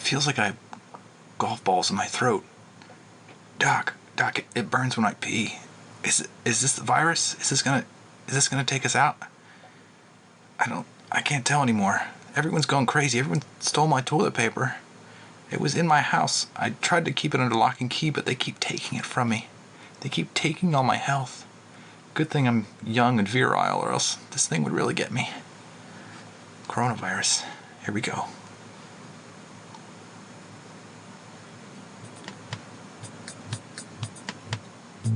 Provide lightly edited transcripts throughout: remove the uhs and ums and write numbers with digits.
feels like I have golf balls in my throat. Doc, it burns when I pee. Is this the virus? Is this gonna take us out? I can't tell anymore. Everyone's going crazy. Everyone stole my toilet paper. It was in my house. I tried to keep it under lock and key, but they keep taking it from me. They keep taking all my health. Good thing I'm young and virile, or else this thing would really get me. Coronavirus. Here we go.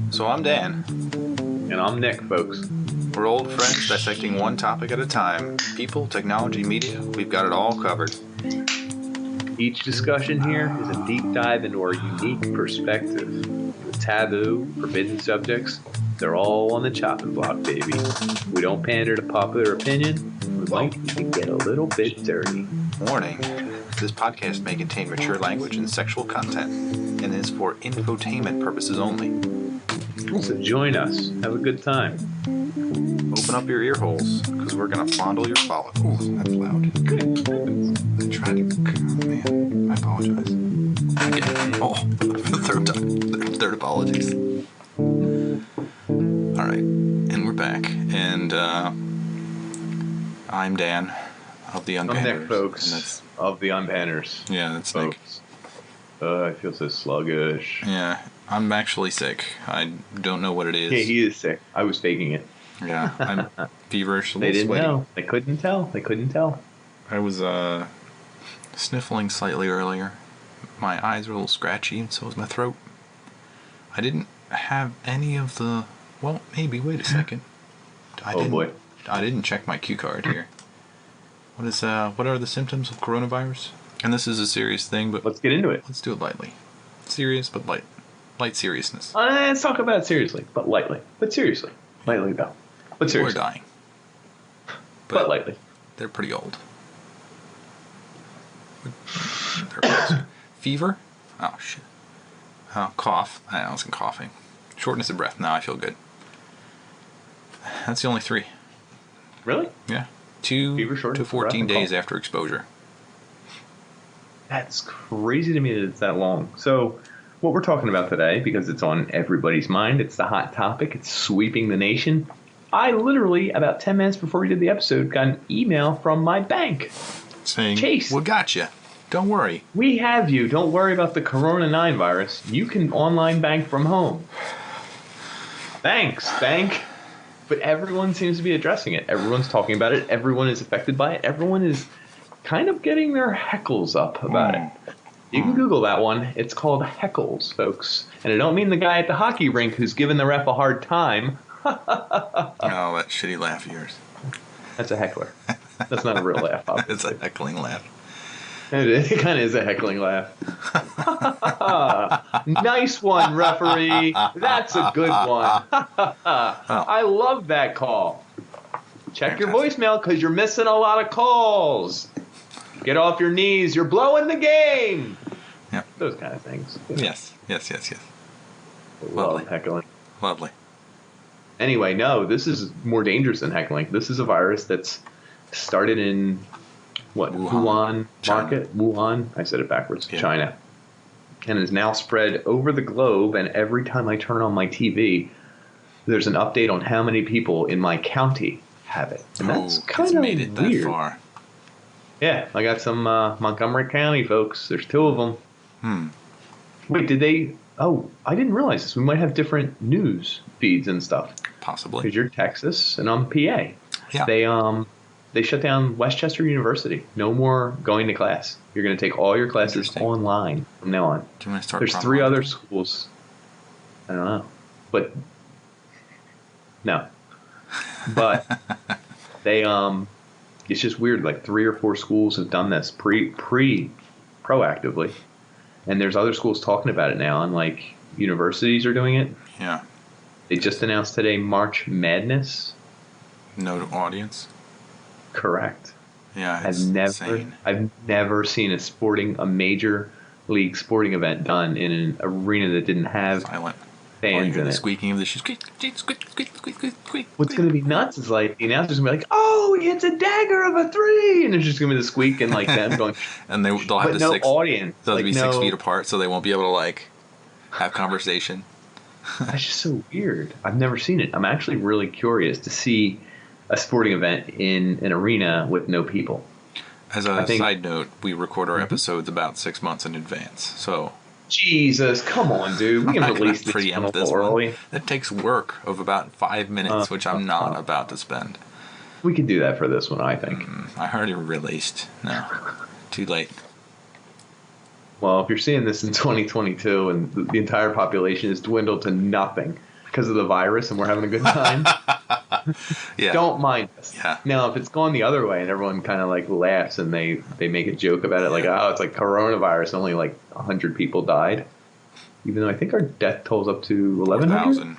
So I'm Dan. And I'm Nick, folks. We're old friends dissecting one topic at a time. People, technology, media, we've got it all covered. Each discussion here is a deep dive into our unique perspective. The taboo, forbidden subjects, they're all on the chopping block, baby. We don't pander to popular opinion. We might even get a little bit dirty. Warning, this podcast may contain mature language and sexual content, and is for infotainment purposes only. So join us. Have a good time. Open up your ear holes, because we're going to fondle your follicles. That's loud. I tried to... Oh, man. I apologize. Again. Oh, for the third time. Third apologies. Alright. And we're back. And, I'm Dan of the UnP. I'm Nick, folks. And that's of the UnP. Yeah, that's folks. Nick. I feel so sluggish. Yeah. I'm actually sick. I don't know what it is. Yeah, he is sick. I was faking it. Yeah, I'm feverish. They didn't sweaty. know. They couldn't tell. I was sniffling slightly earlier. My eyes were a little scratchy, and so was my throat. I didn't have any of the... Well, maybe. Wait a second. Boy. I didn't check my cue card here. What are the symptoms of coronavirus? And this is a serious thing, but... Let's get into it. Let's do it lightly. Serious, but light. Light seriousness. Let's talk about it seriously, but lightly. But seriously. Lightly, though. But seriously. People are dying. But lightly. They're pretty old. Fever? Oh, shit. Cough. I wasn't coughing. Shortness of breath. Now I feel good. That's the only 3. Really? Yeah. 2 Fever, to 14 days after exposure. That's crazy to me that it's that long. So... what we're talking about today, because it's on everybody's mind, it's the hot topic, it's sweeping the nation. I literally, about 10 minutes before we did the episode, got an email from my bank. Saying, Chase, we got you. Don't worry. We have you. Don't worry about the Corona-9 virus. You can online bank from home. Thanks, bank. But everyone seems to be addressing it. Everyone's talking about it. Everyone is affected by it. Everyone is kind of getting their heckles up about it. You can Google that one. It's called heckles, folks. And I don't mean the guy at the hockey rink who's giving the ref a hard time. Oh, that shitty laugh of yours. That's a heckler. That's not a real laugh, obviously. It's a heckling laugh. It kind of is a heckling laugh. Nice one, referee. That's a good one. I love that call. Check your voicemail because you're missing a lot of calls. Get off your knees. You're blowing the game. Yeah. Those kind of things. Yes. Love heckling. Lovely. Anyway, no, this is more dangerous than heckling. This is a virus that's started in, Wuhan market? Wuhan? I said it backwards. Yeah. China. And is now spread over the globe, and every time I turn on my TV, there's an update on how many people in my county have it. And that's kind of made it weird. That far. Yeah, I got some Montgomery County folks. There's 2 of them. Wait, did they... Oh, I didn't realize this. We might have different news feeds and stuff. Possibly. Because you're Texas and I'm PA. Yeah. They shut down Westchester University. No more going to class. You're going to take all your classes online from now on. Do you want to start? There's 3 other schools. I don't know. But... No. But they... It's just weird. Like 3 or 4 schools have done this proactively, and there's other schools talking about it now, and like universities are doing it. Yeah. They just announced today March Madness. No audience. Correct. Yeah, it's insane. I've never seen a major league sporting event done in an arena that didn't have silent. fans in the it. squeaking of the shoes. Squeak, squeak, squeak, squeak, squeak, squeak, squeak. What's going to be nuts is like the announcer's going to be like, "Oh, he hits a dagger of a 3," and there's just going to be the squeak and like them going. And they'll have but the no 6. audience. They'll like, be no, 6 feet apart, so they won't be able to like have conversation. That's just so weird. I've never seen it. I'm actually really curious to see a sporting event in an arena with no people. As a side note, we record our episodes about 6 months in advance, so. Jesus, come on, dude. We can release this one a little early. That takes work of about 5 minutes, which I'm not about to spend. We could do that for this one, I think. I already released. No, too late. Well, if you're seeing this in 2022 and the entire population has dwindled to nothing because of the virus and we're having a good time, don't mind us. Yeah. Now, if it's gone the other way and everyone kind of like laughs and they make a joke about it, like, oh, it's like coronavirus, only like 100 people died, even though I think our death toll's up to 1,100.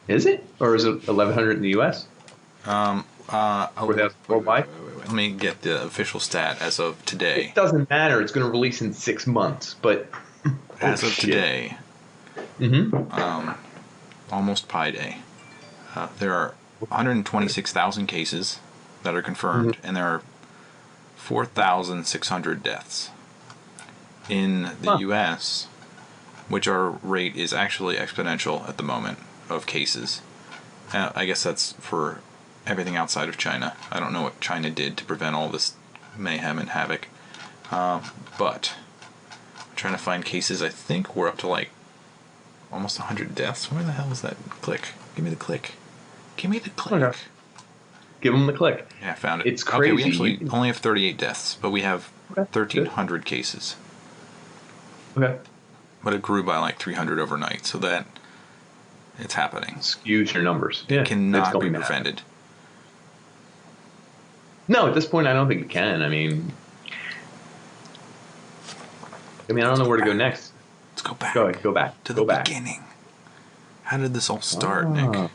Is it? Or is it 1,100 in the U.S.? Worldwide? Let me get the official stat as of today. It doesn't matter. It's going to release in 6 months, but as of today, almost Pi Day, there are 126,000 cases that are confirmed, and there are 4,600 deaths. In the U.S., which our rate is actually exponential at the moment of cases. I guess that's for everything outside of China. I don't know what China did to prevent all this mayhem and havoc. But I'm trying to find cases. I think we're up to like almost 100 deaths. Where the hell is that click? Give me the click. Give me the click. Okay. Give them the click. Yeah, I found it. It's crazy. Okay, we actually only have 38 deaths, but we have 1,300 cases. Okay. But it grew by like 300 overnight, so that it's happening. Skews your numbers. Yeah, it cannot be prevented. No, at this point, I don't think it can. I mean, I don't know where to go next. Let's go back. Go back. To the beginning. How did this all start, Nick?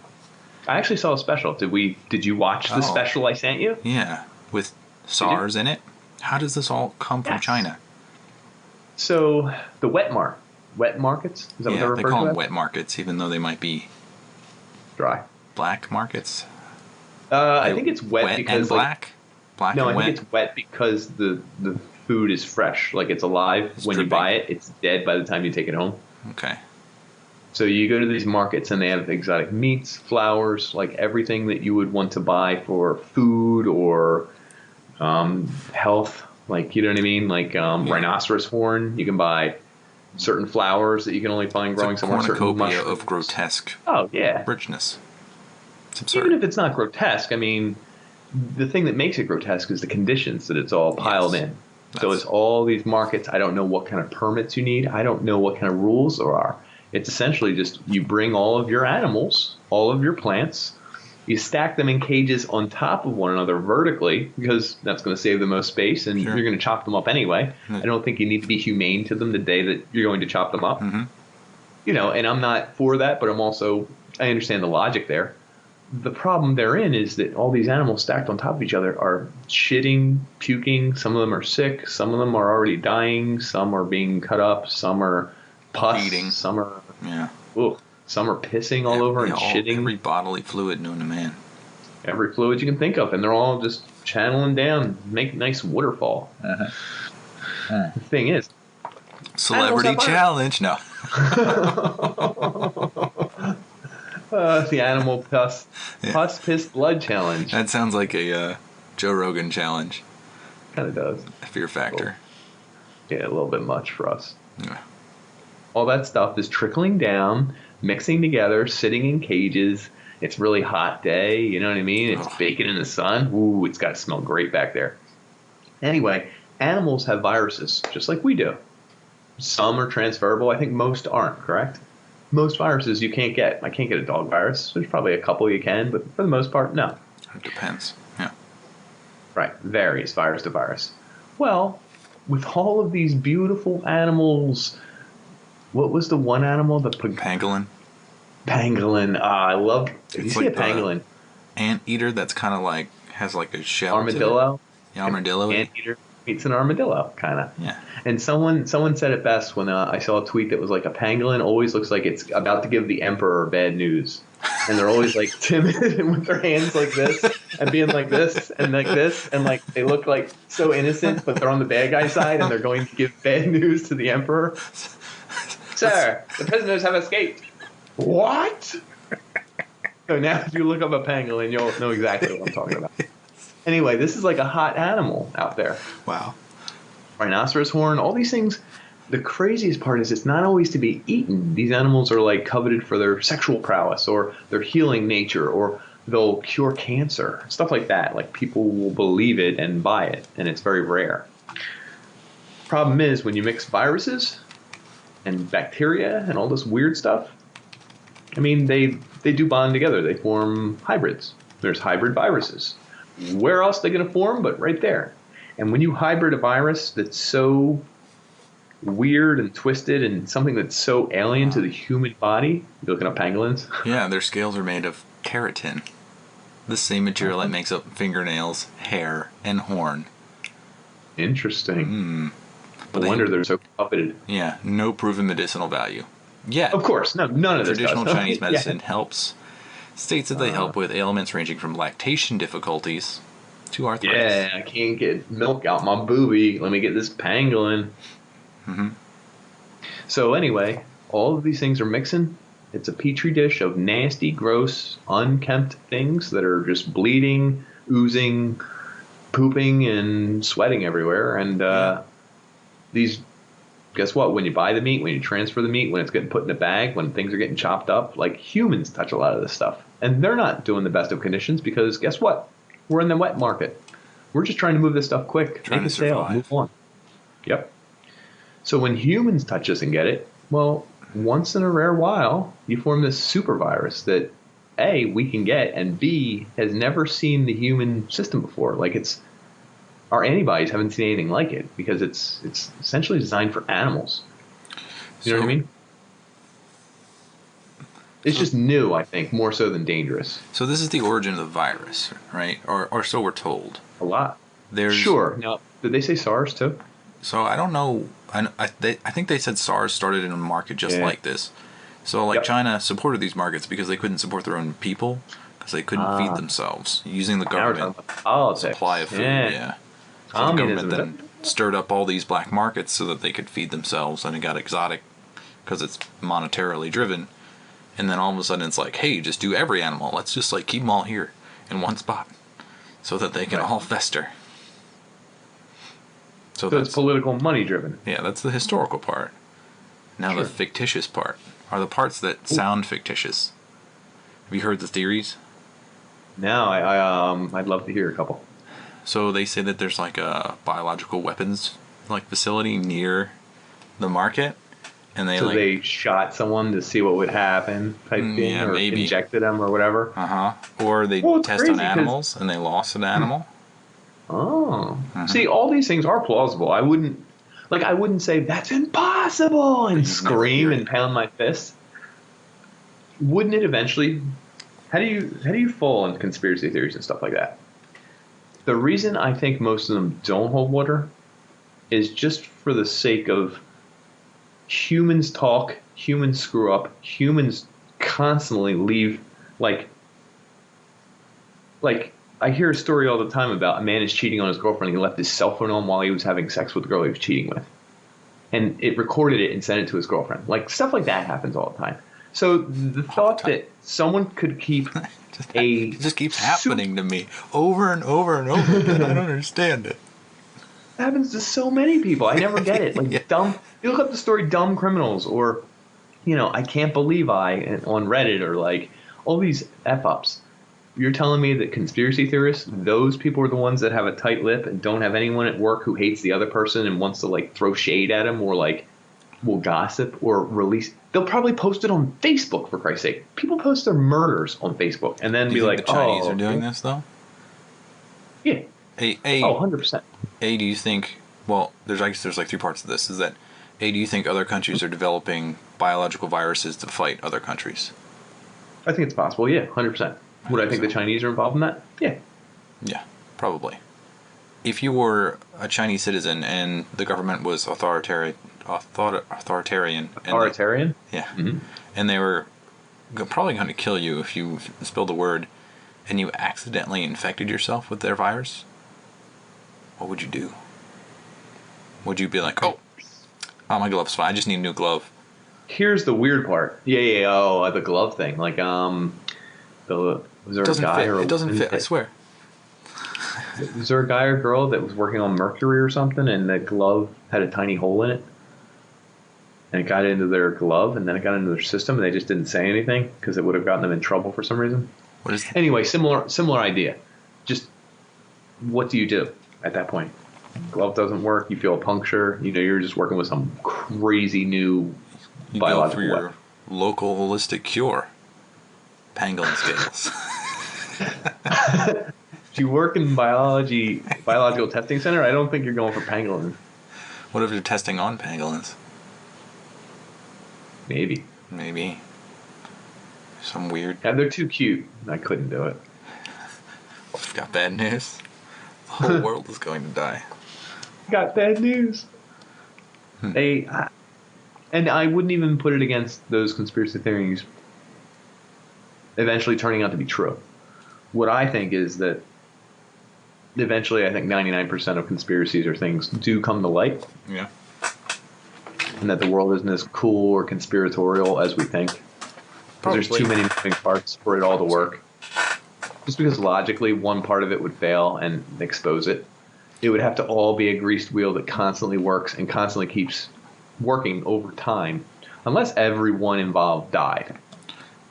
I actually saw a special. Did you watch the special I sent you? Yeah, with SARS in it. How does this all come from China? So the wet markets? Is that what they're referred to? They call them wet markets, even though they might be dry. Black markets. I think it's wet because and black. Black no, and I think it's wet because the food is fresh, like it's alive. When you buy it, it's dead by the time you take it home. Okay. So you go to these markets and they have exotic meats, flowers, like everything that you would want to buy for food or health. Like, you know what I mean? Like rhinoceros horn. You can buy certain flowers that you can only find growing somewhere. Certain mushrooms of grotesque. Oh yeah, richness. It's absurd. Even if it's not grotesque, I mean, the thing that makes it grotesque is the conditions that it's all piled in. So it's all these markets. I don't know what kind of permits you need. I don't know what kind of rules there are. It's essentially just you bring all of your animals, all of your plants, you stack them in cages on top of one another vertically because that's going to save the most space, and you're going to chop them up anyway. I don't think you need to be humane to them the day that you're going to chop them up. You know, and I'm not for that, but I understand the logic there. The problem therein is that all these animals stacked on top of each other are shitting, puking. Some of them are sick. Some of them are already dying. Some are being cut up. Some are pus. Eating. Some are some are pissing all over and shitting. Every bodily fluid known to man. Every fluid you can think of, and they're all just channeling down, make a nice waterfall. The thing is, celebrity challenge. No. The animal pus, piss, blood challenge. That sounds like a Joe Rogan challenge. Kind of does. Fear factor. A little bit much for us. Yeah. All that stuff is trickling down, mixing together, sitting in cages. It's a really hot day, you know what I mean? It's baking in the sun. Ooh, it's got to smell great back there. Anyway, animals have viruses, just like we do. Some are transferable. I think most aren't, correct? Most viruses you can't get. I can't get a dog virus. There's probably a couple you can, but for the most part, no. It depends. Yeah. Right. Varies virus to virus. Well, with all of these beautiful animals, what was the one animal? The pangolin. Pangolin. I love. Did you see a pangolin? Anteater that's kind of like has like a shell. Armadillo. Yeah, armadillo. Anteater. Meets an armadillo, kind of. Yeah. And someone said it best when I saw a tweet that was like, a pangolin always looks like it's about to give the emperor bad news. And they're always like timid and with their hands like this and being like this and like this. And like they look like so innocent, but they're on the bad guy side and they're going to give bad news to the emperor. Sir, the prisoners have escaped. What? So now if you look up a pangolin, you'll know exactly what I'm talking about. Anyway, this is like a hot animal out there. Wow. Rhinoceros horn, all these things. The craziest part is it's not always to be eaten. These animals are like coveted for their sexual prowess or their healing nature, or they'll cure cancer, stuff like that. Like people will believe it and buy it, and it's very rare. Problem is when you mix viruses and bacteria and all this weird stuff, I mean, they do bond together. They form hybrids. There's hybrid viruses. Where else are they going to form but right there? And when you hybrid a virus that's so weird and twisted and something that's so alien to the human body, you're looking at pangolins? Yeah, their scales are made of keratin, the same material that makes up fingernails, hair, and horn. Interesting. But no wonder they're so coveted. Yeah, no proven medicinal value. Yeah. Of course, no, none of this Traditional does. Chinese medicine helps. States that they help with ailments ranging from lactation difficulties to arthritis. Yeah, I can't get milk out my boobie. Let me get this pangolin. Mm-hmm. So anyway, all of these things are mixing. It's a petri dish of nasty, gross, unkempt things that are just bleeding, oozing, pooping, and sweating everywhere. And these, guess what? When you buy the meat, when you transfer the meat, when it's getting put in a bag, when things are getting chopped up, like humans touch a lot of this stuff. And they're not doing the best of conditions because guess what? We're in the wet market. We're just trying to move this stuff quick. Make a sale. Move on. Yep. So when humans touch this and get it, well, once in a rare while, you form this super virus that A, we can get, and B, has never seen the human system before. Like our antibodies haven't seen anything like it because it's essentially designed for animals. You know what I mean? It's just new, I think, more so than dangerous. So this is the origin of the virus, right? Or so we're told. A lot. Sure. Now, did they say SARS too? So I don't know. I think they said SARS started in a market just like this. So like China supported these markets because they couldn't support their own people because they couldn't feed themselves using the government supply of food. Yeah. So the government then stirred up all these black markets so that they could feed themselves, and it got exotic because it's monetarily driven. And then all of a sudden it's like, hey, just do every animal. Let's just like keep them all here in one spot so that they can all fester. So it's political money driven. Yeah, that's the historical part. Now the fictitious part are the parts that sound fictitious. Have you heard the theories? No, I'd love to hear a couple. So they say that there's like a biological weapons like facility near the market. And they shot someone to see what would happen type thing, or maybe injected them or whatever. Or they test on animals and they lost an animal. See, all these things are plausible. I wouldn't say that's impossible and scream and pound my fist. Wouldn't it eventually? How do you fall on conspiracy theories and stuff like that? The reason I think most of them don't hold water is just for the sake of humans talk, humans screw up, humans constantly leave, like I hear a story all the time about a man is cheating on his girlfriend. He left his cell phone on while he was having sex with the girl he was cheating with, and it recorded it and sent it to his girlfriend. Like stuff like that happens all the time. So the thought that someone could keep it just keeps happening to me over and over and over again. I don't understand it. It happens to so many people. I never get it. Like dumb. You look up the story "dumb criminals" or, I can't believe on Reddit, or like all these f-ups. You're telling me that conspiracy theorists, those people are the ones that have a tight lip and don't have anyone at work who hates the other person and wants to like throw shade at them, or like will gossip or release. They'll probably post it on Facebook, for Christ's sake. People post their murders on Facebook and then be like, the Chinese are doing this though? Yeah. 100%. Do you think, well, there's like three parts of this, is that, do you think other countries are developing biological viruses to fight other countries? I think it's possible, yeah, 100%. Would I think the Chinese are involved in that? Yeah. Yeah, probably. if you were a Chinese citizen and the government was authoritarian, and Authoritarian? yeah, and they were probably going to kill you if you spilled a word, and you accidentally infected yourself with their virus, what would you do? Would you be like, oh, my glove's fine, I just need a new glove? Here's the weird part. Oh, the glove thing. Like, was there a guy or a it doesn't fit, I swear. Was there a guy or girl that was working on mercury or something, and the glove had a tiny hole in it? And it got into their glove, and then it got into their system, and they just didn't say anything because it would have gotten them in trouble for some reason. What is Anyway, similar idea. Just what do you do at that point? Glove doesn't work. You feel a puncture. You're just working with some crazy new biological go for your weapon. local holistic cure. Pangolin scales. If you work in biological testing center, I don't think you're going for pangolins. What if you're testing on pangolins? Maybe. Some weird. Yeah, they're too cute. I couldn't do it. Got bad news. The whole world is going to die. Got bad news. And I wouldn't even put it against those conspiracy theories eventually turning out to be true. What I think is that eventually, I think 99% of conspiracies or things do come to light. Yeah. And that the world isn't as cool or conspiratorial as we think. Because there's too many moving parts for it all to work. Just because logically one part of it would fail and expose it. It would have to all be a greased wheel that constantly works and constantly keeps working over time. Unless everyone involved died.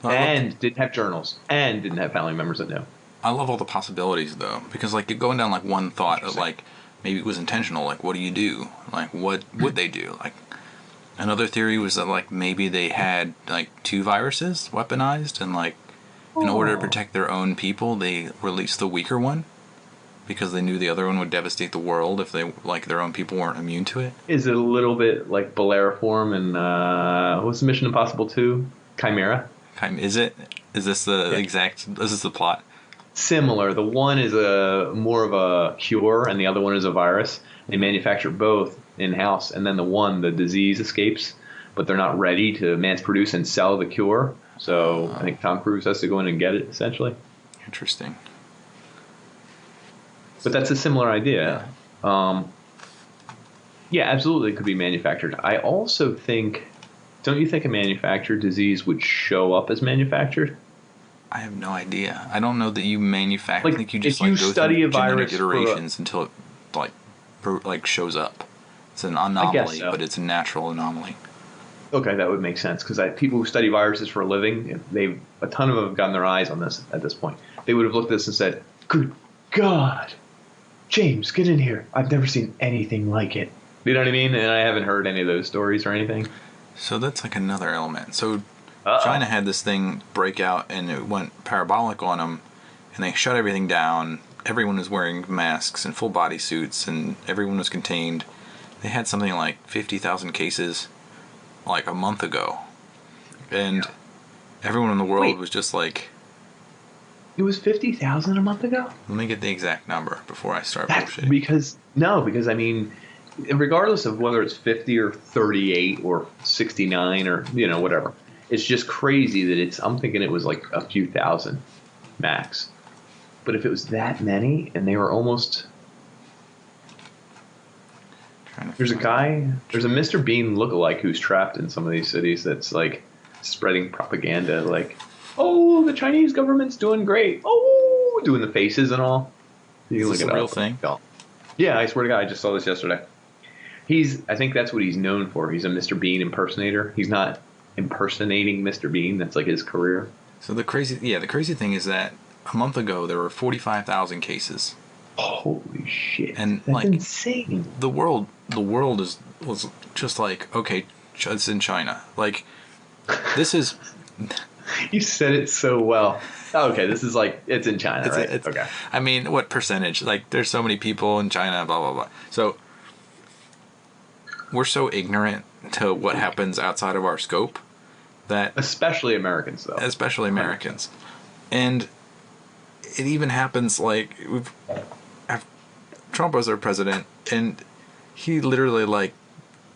And didn't have journals. And didn't have family members that knew. I love all the possibilities, though. Because, like, you're going down, like, one thought of, like, maybe it was intentional. Like, what do you do? Like, what would they do? Like, another theory was that, like, maybe they had, like, 2 viruses weaponized. And, like, in order to protect their own people, they released the weaker one. Because they knew the other one would devastate the world if they, like, their own people weren't immune to it. Is it a little bit like Bellerophon and, what's Mission Impossible 2? Chimera? Is it? Is this the exact... Is this the plot? Similar. The one is more of a cure, and the other one is a virus. They manufacture both in-house, and then the disease escapes, but they're not ready to mass produce and sell the cure. So I think Tom Cruise has to go in and get it, essentially. Interesting. But that's a similar idea. Yeah, absolutely, it could be manufactured. I also think... Don't you think a manufactured disease would show up as manufactured? I have no idea. I don't know that you manufacture. Like, I think you just if you like go study through a virus genetic iterations until it like shows up. It's an anomaly, so. But it's a natural anomaly. Okay, that would make sense because people who study viruses for a living, a ton of them have gotten their eyes on this at this point. They would have looked at this and said, "Good God, James, get in here! I've never seen anything like it." You know what I mean? And I haven't heard any of those stories or anything. So that's like another element. So China had this thing break out and it went parabolic on them, and they shut everything down. Everyone was wearing masks and full body suits, and everyone was contained. They had something like 50,000 cases like a month ago, and everyone in the world was just like... It was 50,000 a month ago? Let me get the exact number before I start bullshitting. Because I mean... Regardless of whether it's 50 or 38 or 69 or, whatever, it's just crazy that I'm thinking it was like a few thousand max. But if it was that many and they were almost... There's a Mr. Bean lookalike who's trapped in some of these cities that's like spreading propaganda like, oh, the Chinese government's doing great. Oh, doing the faces and all. You can Is this a real thing? Yeah, I swear to God, I just saw this yesterday. I think that's what he's known for. He's a Mr. Bean impersonator. He's not impersonating Mr. Bean. That's like his career. So the crazy thing is that a month ago there were 45,000 cases. Holy shit! And that's insane. The world was just like, okay, it's in China. Like, this is. You said it so well. Okay, this is like it's in China, right? Okay. I mean, what percentage? Like, there's so many people in China, blah blah blah. So we're so ignorant to what happens outside of our scope that... Especially Americans, though. Especially Americans. And it even happens, like, Trump was our president, and he literally, like,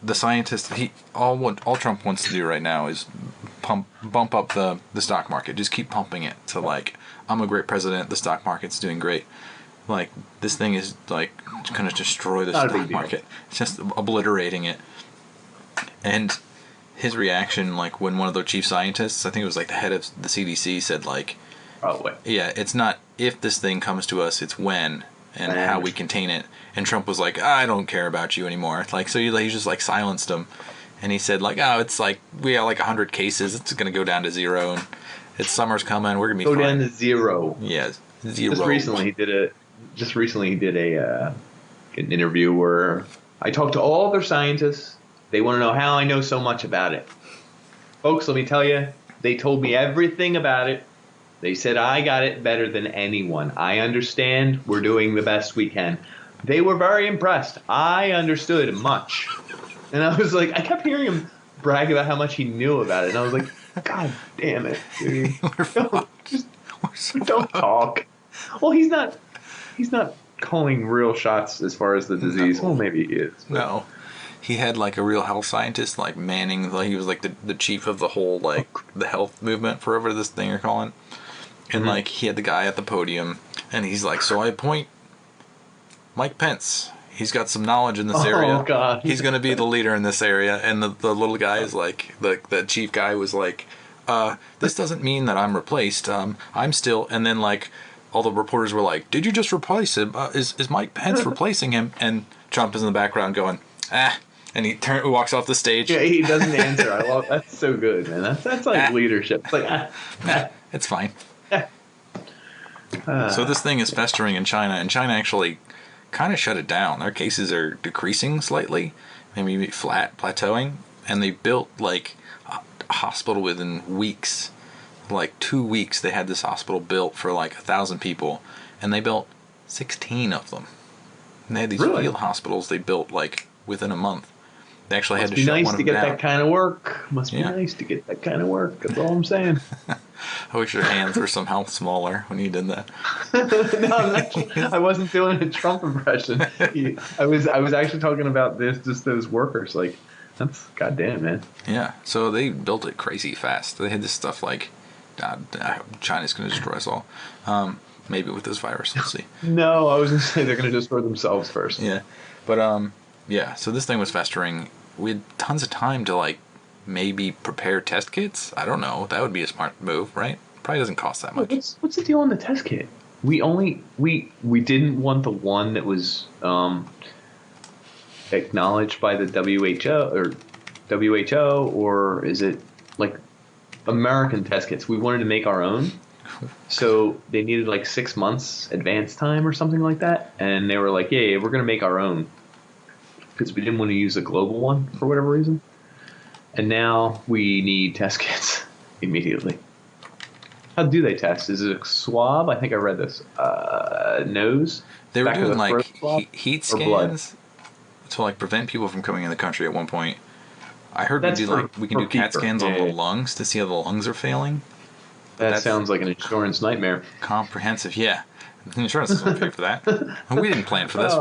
the scientist, all Trump wants to do right now is bump up the stock market. Just keep pumping it to, like, I'm a great president, the stock market's doing great. Like, this thing is, like, going to destroy the stock market. It's just obliterating it. And his reaction, like, when one of the chief scientists, I think it was, like, the head of the CDC, said, like, probably, yeah, it's not if this thing comes to us, it's when and how we contain it. And Trump was like, I don't care about you anymore. Like, so he just, like, silenced him. And he said, like, oh, it's like, we have, like, 100 cases. It's going to go down to 0. And it's summer's coming. We're going to be fine. Go down to 0. Yeah, 0. Just recently he did an interview where I talked to all other scientists. They want to know how I know so much about it. Folks, let me tell you, they told me everything about it. They said I got it better than anyone. I understand. We're doing the best we can. They were very impressed. I understood much. And I was like, I kept hearing him brag about how much he knew about it. And I was like, God damn it, dude. Don't talk. Well, he's not calling real shots as far as the disease. Well, maybe he is. But. No. He had, like, a real health scientist, like, manning. Like, he was, like, the chief of the whole, like, the health movement for whatever this thing you're calling. And, like, he had the guy at the podium, and he's like, so I appoint Mike Pence. He's got some knowledge in this area. Oh, God. He's going to be the leader in this area. And the little guy is like, the chief guy was like, this doesn't mean that I'm replaced. I'm still, and then, like, all the reporters were like, did you just replace him? Is Mike Pence replacing him? And Trump is in the background going, and he walks off the stage. Yeah, he doesn't answer. I love that's so good, man. That's like leadership. It's like, it's fine. So this thing is festering in China, and China actually kind of shut it down. Their cases are decreasing slightly, maybe plateauing, and they built, like, a hospital within weeks. Like 2 weeks, they had this hospital built for like 1,000 people, and they built 16 of them. And they had these field hospitals they built, like, within a month. They actually had to shut one of them down. Must be nice to get that kind of work. Must be nice to get that kind of work. That's all I'm saying. I wish your hands were somehow smaller when you did that. No, I wasn't doing a Trump impression. I was actually talking about just those workers. Like, that's goddamn, man. Yeah. So they built it crazy fast. They had this stuff like, God, China's going to destroy us all. Maybe with this virus, we'll see. No, I was going to say they're going to destroy themselves first. Yeah. But, yeah, so this thing was festering. We had tons of time to, like, maybe prepare test kits. I don't know. That would be a smart move, right? Probably doesn't cost that much. What's the deal on the test kit? We didn't want the one that was acknowledged by the WHO or is it like American test kits? We wanted to make our own. So they needed like 6 months advance time or something like that. And they were like, yeah, we're going to make our own. Because we didn't want to use a global one for whatever reason. And now we need test kits immediately. How do they test? Is it a swab? I think I read this. Nose? They were doing like heat scans to like prevent people from coming in the country at one point. I heard we can do CAT scans on the lungs to see how the lungs are failing. That sounds like an insurance nightmare. Comprehensive, yeah. Insurance doesn't pay for that. And we didn't plan for this.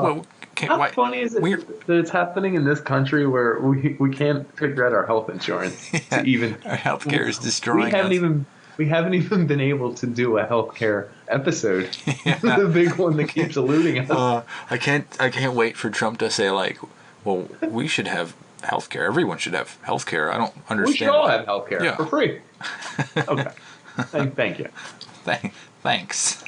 How funny is it that it's happening in this country where we can't figure out our health insurance to even our healthcare is destroying us. We haven't even been able to do a healthcare episode. The big one that keeps eluding us. I can't wait for Trump to say like, well, we should have healthcare. Everyone should have healthcare. I don't understand. We should all have healthcare for free. Okay. Thank you. Thanks.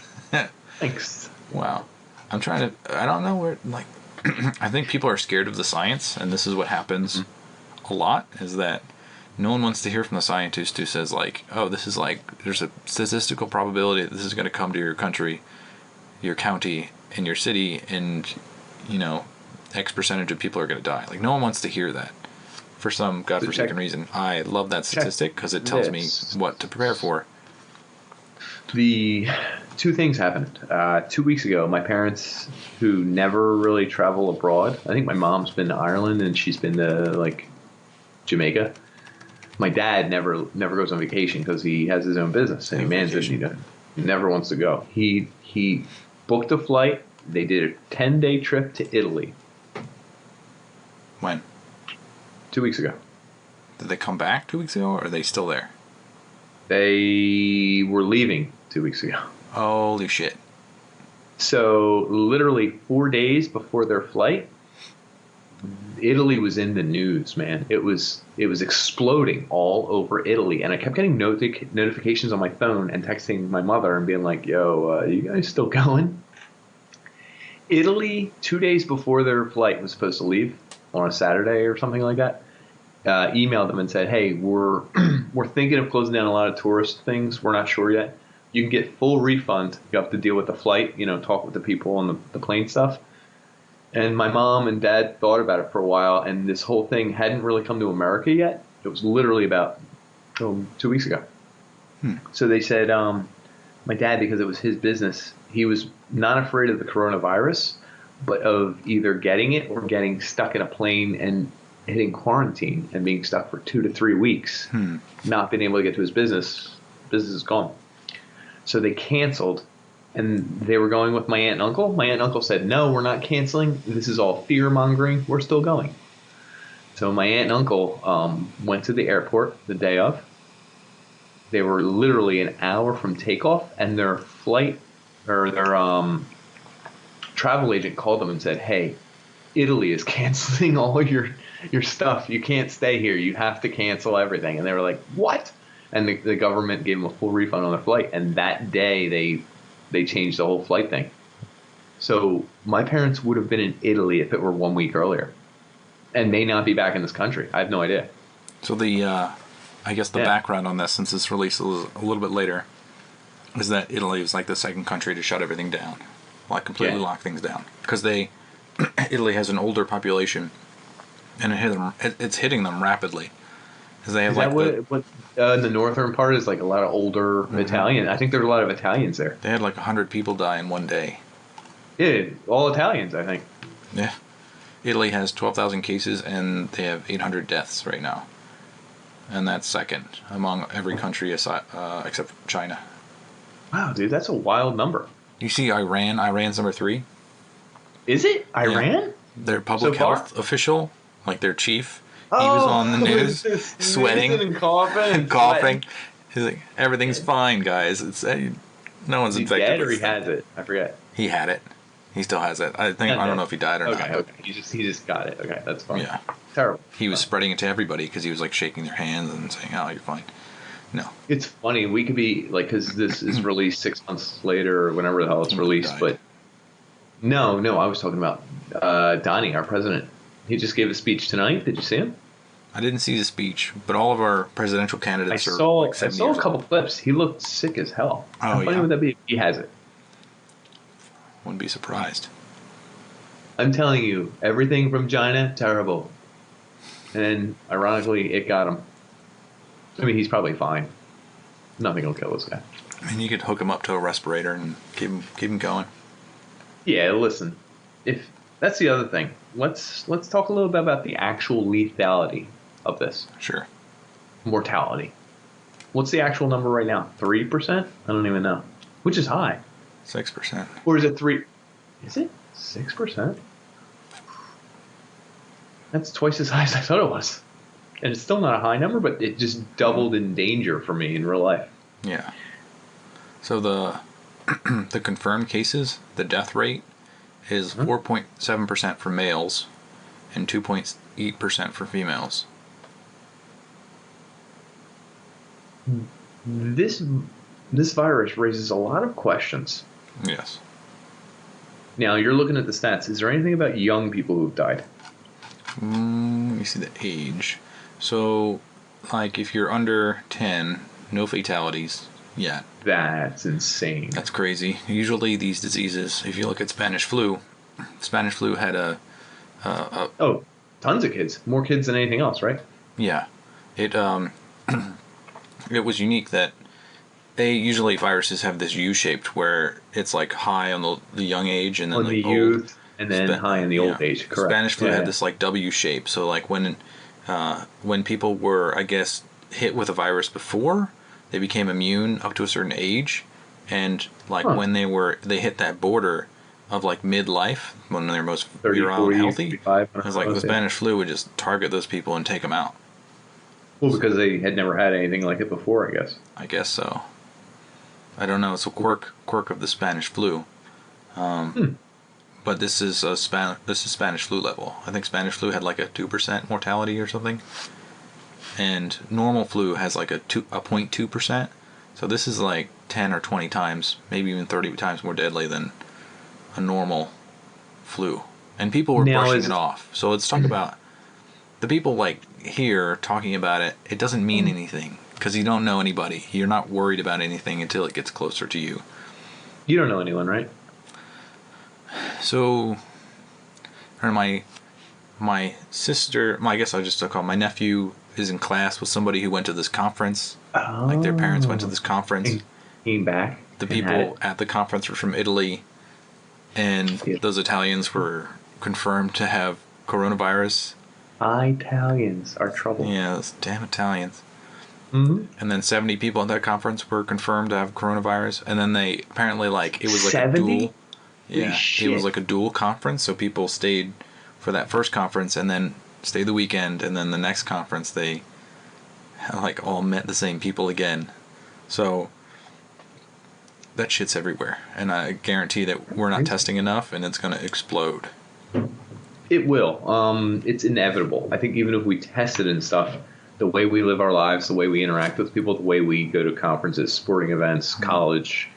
Thanks. Wow. I'm trying to. I don't know where. Like, I think people are scared of the science, and this is what happens a lot. Is that no one wants to hear from the scientist who says like, "Oh, this is like there's a statistical probability that this is going to come to your country, your county, and your city, and X percentage of people are going to die." Like, no one wants to hear that. For some godforsaken reason, I love that statistic because it tells me what to prepare for. The two things happened. 2 weeks ago, my parents, who never really travel abroad, I think my mom's been to Ireland and she's been to like Jamaica. My dad never goes on vacation because he has his own business and he manages. He never wants to go. He booked a flight They did a 10-day trip to Italy When? 2 weeks ago. Did they come back 2 weeks ago, or are they still there? They were leaving 2 weeks ago. Holy shit. So literally 4 days before their flight, Italy was in the news, man. It was exploding all over Italy, and I kept getting notifications on my phone and texting my mother and being like, "Yo, you guys still going?" Italy, 2 days before their flight was supposed to leave on a Saturday or something like that, emailed them and said, "Hey, we're we're thinking of closing down a lot of tourist things. We're not sure yet. You can get full refund. You have to deal with the flight, talk with the people on the plane stuff." And my mom and dad thought about it for a while, and this whole thing hadn't really come to America yet. It was literally about 2 weeks ago. So they said, my dad, because it was his business, he was not afraid of the coronavirus, but of either getting it or getting stuck in a plane and hitting quarantine and being stuck for 2 to 3 weeks, not being able to get to his business. Business is gone. So they canceled. And they were going with my aunt and uncle. My aunt and uncle said, "No, we're not canceling. This is all fear-mongering. We're still going." So my aunt and uncle went to the airport the day of. They were literally an hour from takeoff, and their flight or their travel agent called them and said, "Hey, Italy is canceling all your stuff. You can't stay here. You have to cancel everything." And they were like, "What?" And the government gave them a full refund on their flight. And that day they changed the whole flight thing. So my parents would have been in Italy if it were 1 week earlier, and may not be back in this country. I have no idea. So I guess the background on this, since this release was a little bit later, is that Italy was like the second country to shut everything down, like completely lock things down, because Italy has an older population, and it's hitting them rapidly. Because they have the northern part is like a lot of older Italian. I think there's a lot of Italians there. They had like 100 people die in one day. Yeah, all Italians, I think. Yeah. Italy has 12,000 cases, and they have 800 deaths right now. And that's second among every country except China. Wow, dude, that's a wild number. You see Iran? Iran's number 3. Is it? Iran? Yeah. Their public health official, like their chief, he was on the news, sweating and coughing. coughing. He's like, "Everything's fine, guys. It's no one's infected." Dead, or he has it? I forget. He had it. He still has it. I don't know if he died or not. Okay. He just got it. Okay, that's fine. Yeah. Terrible. He was spreading it to everybody because he was like shaking their hands and saying, "Oh, you're fine." No. It's funny. We could be like, because this is released 6 months later or whenever the hell it's released. But no, I was talking about Donnie, our president. He just gave a speech tonight. Did you see him? I didn't see the speech, but all of our presidential candidates I saw a couple old. clips. He looked sick as hell. How funny would that be if he has it? Wouldn't be surprised. I'm telling you, everything from China, terrible. And ironically, it got him. I mean, he's probably fine. Nothing will kill this guy. I mean, you could hook him up to a respirator and keep him going. Yeah, listen. If that's the other thing. Let's talk a little bit about the actual lethality of this. Sure. Mortality. What's the actual number right now? 3%? I don't even know. Which is high. 6%. Or is it 3? Is it 6%? That's twice as high as I thought it was. And it's still not a high number, but it just doubled in danger for me in real life. Yeah. So the confirmed cases, the death rate is 4.7% for males and 2.8% for females. This virus raises a lot of questions. Yes. Now, you're looking at the stats. Is there anything about young people who've died? Let me see the age. So, like, if you're under 10, no fatalities yet. That's insane. That's crazy. Usually these diseases, if you look at Spanish flu had tons of kids. More kids than anything else, right? Yeah. It was unique that usually viruses have this U-shaped where it's like high on the young age and then on like the youth and then high in the old age. Correct. Spanish flu had this like W shape. So like when people were, I guess, hit with a virus before, they became immune up to a certain age, and like when they hit that border, of like midlife, when they're most 30, virile 40, and healthy. 55. It was like the Spanish flu would just target those people and take them out. Well, because they had never had anything like it before, I guess. I guess so. I don't know. It's a quirk of the Spanish flu. But this is Spanish flu level. I think Spanish flu had like a 2% mortality or something, and normal flu has like a 0.2%. So this is like 10 or 20 times, maybe even 30 times more deadly than a normal flu. And people were brushing it off. So let's talk about the people like here talking about it. It doesn't mean anything because you don't know anybody. You're not worried about anything until it gets closer to you. You don't know anyone, right? So, my sister, I guess I'll just call my nephew is in class with somebody who went to this conference. Oh. Like their parents went to this conference. And came back. The people at the conference were from Italy, and those Italians were confirmed to have coronavirus. Italians are trouble. Yeah, those damn Italians. Mm-hmm. And then 70 people at that conference were confirmed to have coronavirus, and then they apparently it was like 70? a dual. Yeah, Shit. it was like a dual conference, so people stayed for that first conference and then stayed the weekend, and then the next conference they like all met the same people again. So that shit's everywhere, and I guarantee that we're not testing enough, and it's gonna explode. It will. It's inevitable. I think even if we tested and stuff, the way we live our lives, the way we interact with people, the way we go to conferences, sporting events, college,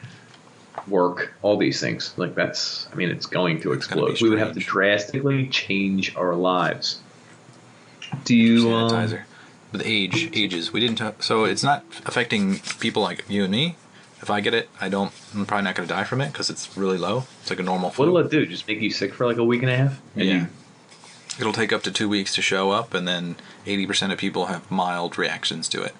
work, all these things, like it's going to explode. We would have to drastically change our lives. Do you sanitizer with ages we didn't so it's not affecting people like you and me. If I get it, I'm probably not going to die from it because it's really low. It's like a normal flu. What'll it do? Just make you sick for like a week and a half? Yeah. It'll take up to 2 weeks to show up, and then 80% of people have mild reactions to it,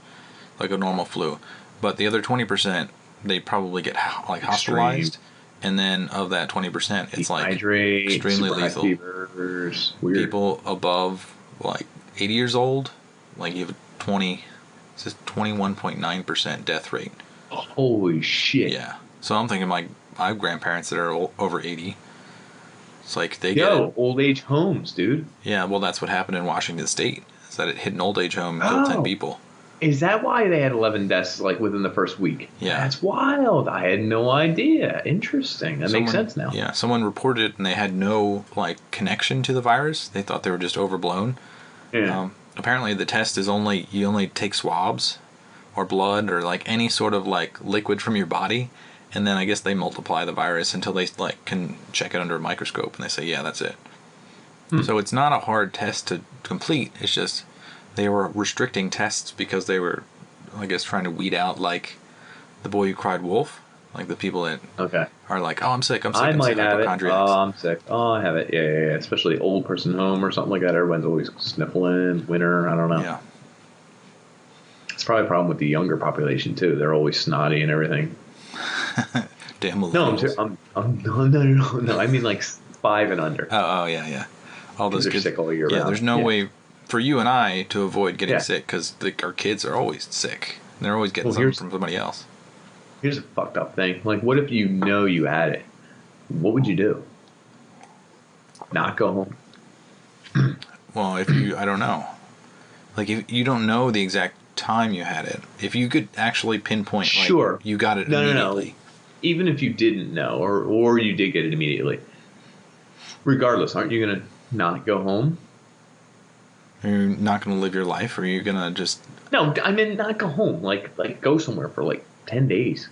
like a normal flu. But the other 20%, they probably get like hospitalized, and then of that 20%, it's like extremely lethal. Fevers, weird. People above like 80 years old, like you have a 21.9% death rate. Holy shit! Yeah. So I'm thinking I have grandparents that are over 80. It's like they get it. Old age homes, dude. Yeah, well, that's what happened in Washington State. Is that it hit an old age home and killed 10 people. Is that why they had 11 deaths like within the first week? Yeah. That's wild. I had no idea. Interesting. That makes sense now. Yeah, someone reported it and they had no like connection to the virus. They thought they were just overblown. Yeah. Apparently the test is you only take swabs or blood or like any sort of like liquid from your body, and then I guess they multiply the virus until they like can check it under a microscope and they say, yeah, that's it. So it's not a hard test to complete. It's just they were restricting tests because they were, I guess, trying to weed out like the boy who cried wolf, like the people that are like, oh, I'm sick. I might have it. Oh, I'm sick. Oh, I have it. Yeah. Especially old person home or something like that. Everyone's always sniffling. Winter. I don't know. Yeah. It's probably a problem with the younger population too. They're always snotty and everything. Damn. No, no. I mean like 5 and under. Oh, yeah. All those kids sick all year round. Yeah, there's no way for you and I to avoid getting sick because our kids are always sick. They're always getting something from somebody else. Here's a fucked up thing. Like, what if you know you had it? What would you do? Not go home? Well, I don't know. Like, if you don't know the exact time you had it, if you could actually pinpoint, like, you got it immediately. No. Even if you didn't know, or you did get it immediately, regardless, aren't you going to not go home? You're not going to live your life, or you're going to just... No, I mean not go home. Like go somewhere for like 10 days.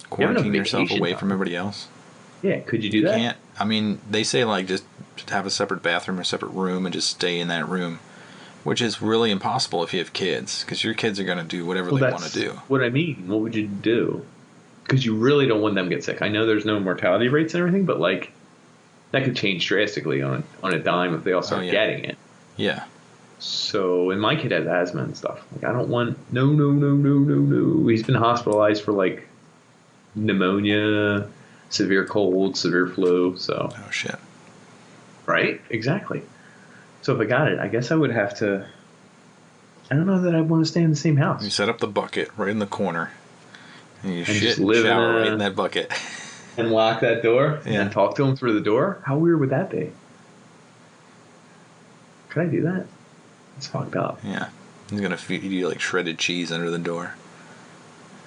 Quarantine yourself away from everybody else. Yeah, could you do that? Can't. I mean, they say like just have a separate bathroom or separate room and just stay in that room, which is really impossible if you have kids, because your kids are going to do whatever they want to do. What I mean. What would you do? Because you really don't want them to get sick. I know there's no mortality rates and everything, but like that could change drastically on a dime if they all start getting it. Yeah. So, and my kid has asthma and stuff. Like, I don't want... No. He's been hospitalized for, like, pneumonia, severe cold, severe flu, so... Oh, shit. Right? Exactly. So if I got it, I guess I would have to... I don't know that I'd want to stay in the same house. You set up the bucket right in the corner, and you shit and shower right in that bucket. And lock that door Yeah. and talk to him through the door? How weird would that be? Could I do that? It's fucked up. Yeah. He's gonna feed you like shredded cheese under the door.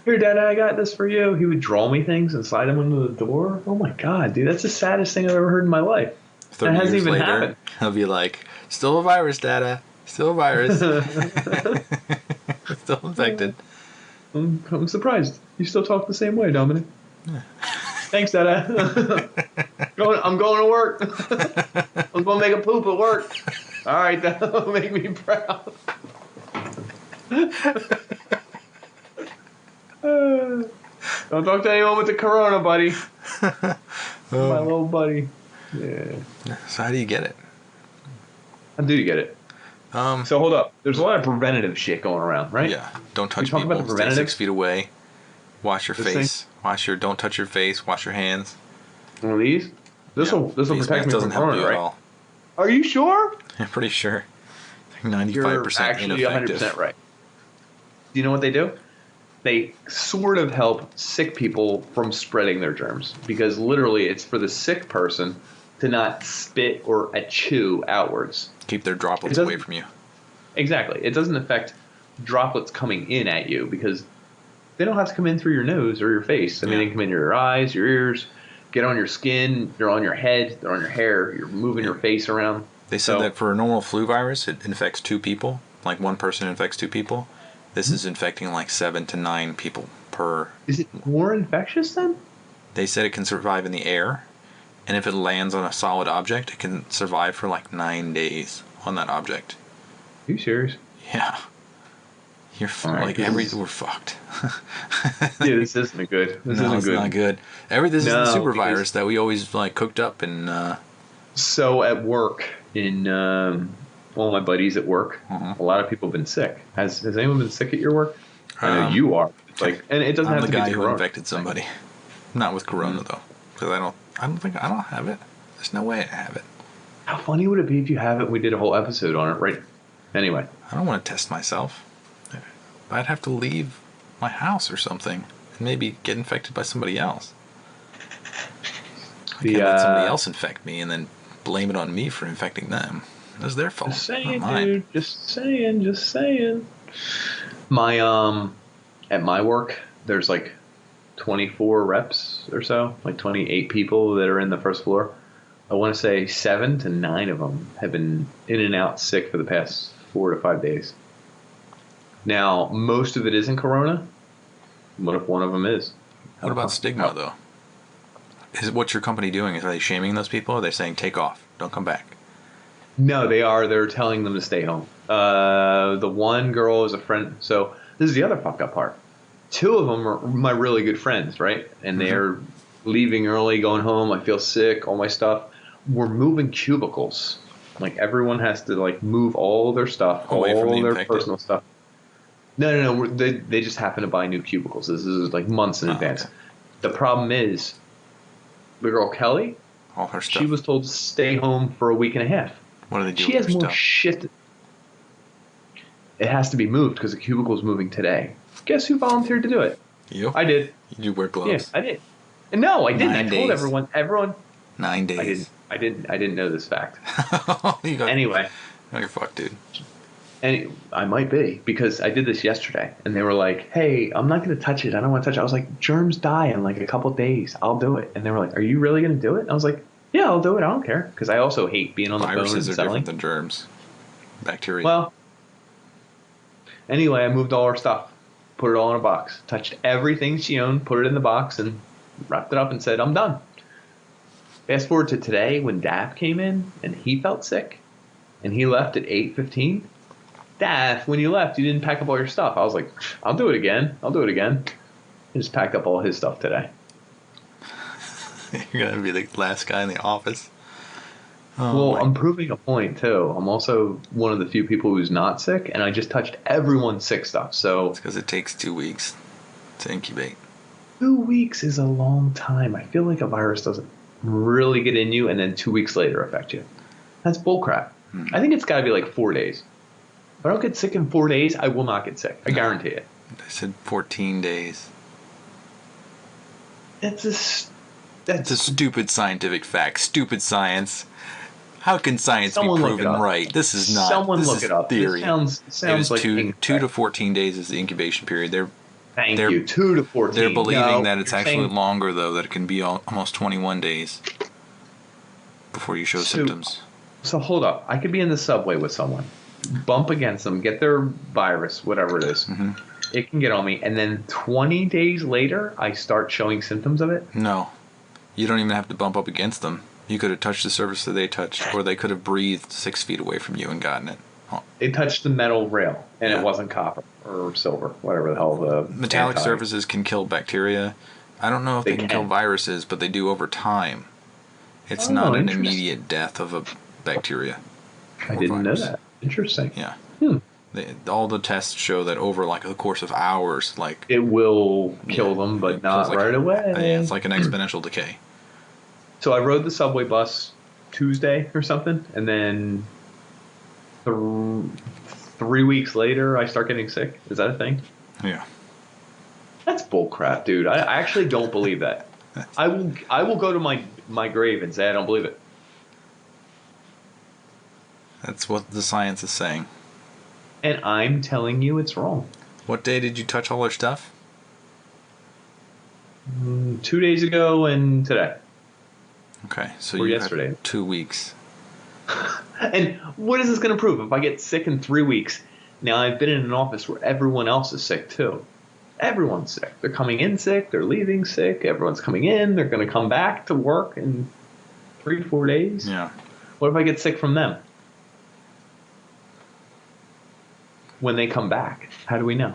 Here, Dad, I got this for you. He would draw me things and slide them under the door. Oh my god, dude, that's the saddest thing I've ever heard in my life. 30 That hasn't years even later, happened. he'll be like, still a virus, Dada. Still a virus. Still infected. I'm surprised. You still talk the same way, Dominic. Yeah. Thanks, Dada. I'm going to work. I'm going to make a poop at work. All right, that'll make me proud. Don't talk to anyone with the corona, buddy. My little buddy. Yeah. So how do you get it? How do you get it? So hold up. There's a lot of preventative shit going around, right? Yeah. Don't touch talk about people. the Stay preventative? 6 feet away. Wash your This face. Don't touch your face. Wash your hands. One of these? This will Face protect mask me doesn't from help corona, you at right? all. Are you sure? I'm pretty sure. Like 95% You're actually ineffective. 100% right. Do you know what they do? They sort of help sick people from spreading their germs, because literally it's for the sick person to not spit or chew outwards. Keep their droplets It doesn't- away from you. Exactly. It doesn't affect droplets coming in at you, because they don't have to come in through your nose or your face. I mean, Yeah. they come in your eyes, your ears, get on your skin, they're on your head, they're on your hair, you're moving your face around. They said So- that for a normal flu virus, it infects 2 people. Like one person infects 2 people. This is infecting like 7 to 9 people per. Is it more infectious then? They said it can survive in the air, and if it lands on a solid object, it can survive for like 9 days on that object. Are you serious? Yeah. You're All right, like we're fucked. Yeah, this isn't good. This No, isn't it's good. not good. This is the No, super because- virus that we always like cooked up and. So at work, in all my buddies at work, Mhm. a lot of people have been sick. Has anyone been sick at your work? I know Um, you are. It's like, and it doesn't I'm have the to guy be who corona. infected somebody. Not with corona though, because I don't have it. There's no way I have it. How funny would it be if you have it? We did a whole episode on it, right? Anyway, I don't want to test myself. I'd have to leave my house or something and maybe get infected by somebody else. I can't let somebody else infect me and then blame it on me for infecting them. It was their fault, just not saying, mine. dude. Just saying. My at my work, there's like 24 reps or so, like 28 people that are in the first floor. I want to say 7 to 9 of them have been in and out sick for the past 4 to 5 days. Now, most of it isn't corona. What if one of them is? What about stigma though? What's your company doing? Are they shaming those people? Or are they saying take off, don't come back? No, they are. They're telling them to stay home. The one girl is a friend. So this is the other fucked up part. 2 of them are my really good friends, right? And they're leaving early, going home. I feel sick, all my stuff. We're moving cubicles. Like everyone has to like move all their stuff, Away from all the their infected? personal stuff. No. They just happen to buy new cubicles. This is like months in advance. Okay. The problem is, the girl Kelly, All her stuff. she was told to stay home for a week and a half. What do they do She with has her more stuff? shit. It has to be moved because the cubicle's moving today. Guess who volunteered to do it? You? I did. You wear Yeah, gloves. I did. No, I didn't. 9 I told days. everyone. Everyone. 9 days. I didn't know this fact. You got, Anyway, oh, you're fucked, dude. I might be, because I did this yesterday, and they were like, "Hey, I'm not going to touch it. I don't want to touch it." I was like, "Germs die in like a couple days. I'll do it." And they were like, "Are you really going to do it?" And I was like, "Yeah, I'll do it. I don't care," because I also hate being on the phone Viruses and are selling. different than germs. Bacteria. Well, anyway, I moved all her stuff, put it all in a box, touched everything she owned, put it in the box, and wrapped it up and said, "I'm done." Fast forward to today when Daff came in and he felt sick, and he left at 8:15. Daff, when you left, you didn't pack up all your stuff. I was like, "I'll do it again. He just packed up all his stuff today. You're gonna be the last guy in the office. Well, I'm proving a point too. I'm also one of the few people who's not sick, and I just touched everyone's sick stuff. So It's because it takes 2 weeks to incubate. 2 weeks is a long time. I feel like a virus doesn't really get in you and then 2 weeks later affect you. That's bullcrap. I think it's got to be like 4 days. If I don't get sick in 4 days, I will not get sick. I guarantee it. They said 14 days. It's just It's a stupid scientific fact. Stupid science. How can science be proven right? This is not. Someone this look is it up. Theory. It sounds like two to 14 days is the incubation period. Thank you. 2 to 14. They're believing that it's actually longer, though. That it can be almost 21 days before you show symptoms. So hold up. I could be in the subway with someone, bump against them, get their virus, whatever it is. Mm-hmm. It can get on me, and then 20 days later, I start showing symptoms of it? No. You don't even have to bump up against them. You could have touched the surface that they touched, or they could have breathed 6 feet away from you and gotten it. They touched the metal rail, and it wasn't copper or silver, whatever the hell the... Metallic surfaces can kill bacteria. I don't know if they can kill viruses, but they do over time. It's not an immediate death of a bacteria. I didn't know that. Interesting. Yeah. All the tests show that over like the course of hours, like it will kill them, but not right away. Yeah, it's like an exponential decay. So I rode the subway bus Tuesday or something, and then 3 weeks later, I start getting sick. Is that a thing? Yeah. That's bullcrap, dude. I actually don't believe that. I will go to my grave and say I don't believe it. That's what the science is saying. And I'm telling you it's wrong. What day did you touch all our stuff? 2 days ago and today. Okay, so or you yesterday. had 2 weeks. And what is this going to prove? If I get sick in 3 weeks, now I've been in an office where everyone else is sick too. Everyone's sick. They're coming in sick. They're leaving sick. Everyone's coming in. They're going to come back to work in 3 to 4 days. Yeah. What if I get sick from them? When they come back, how do we know?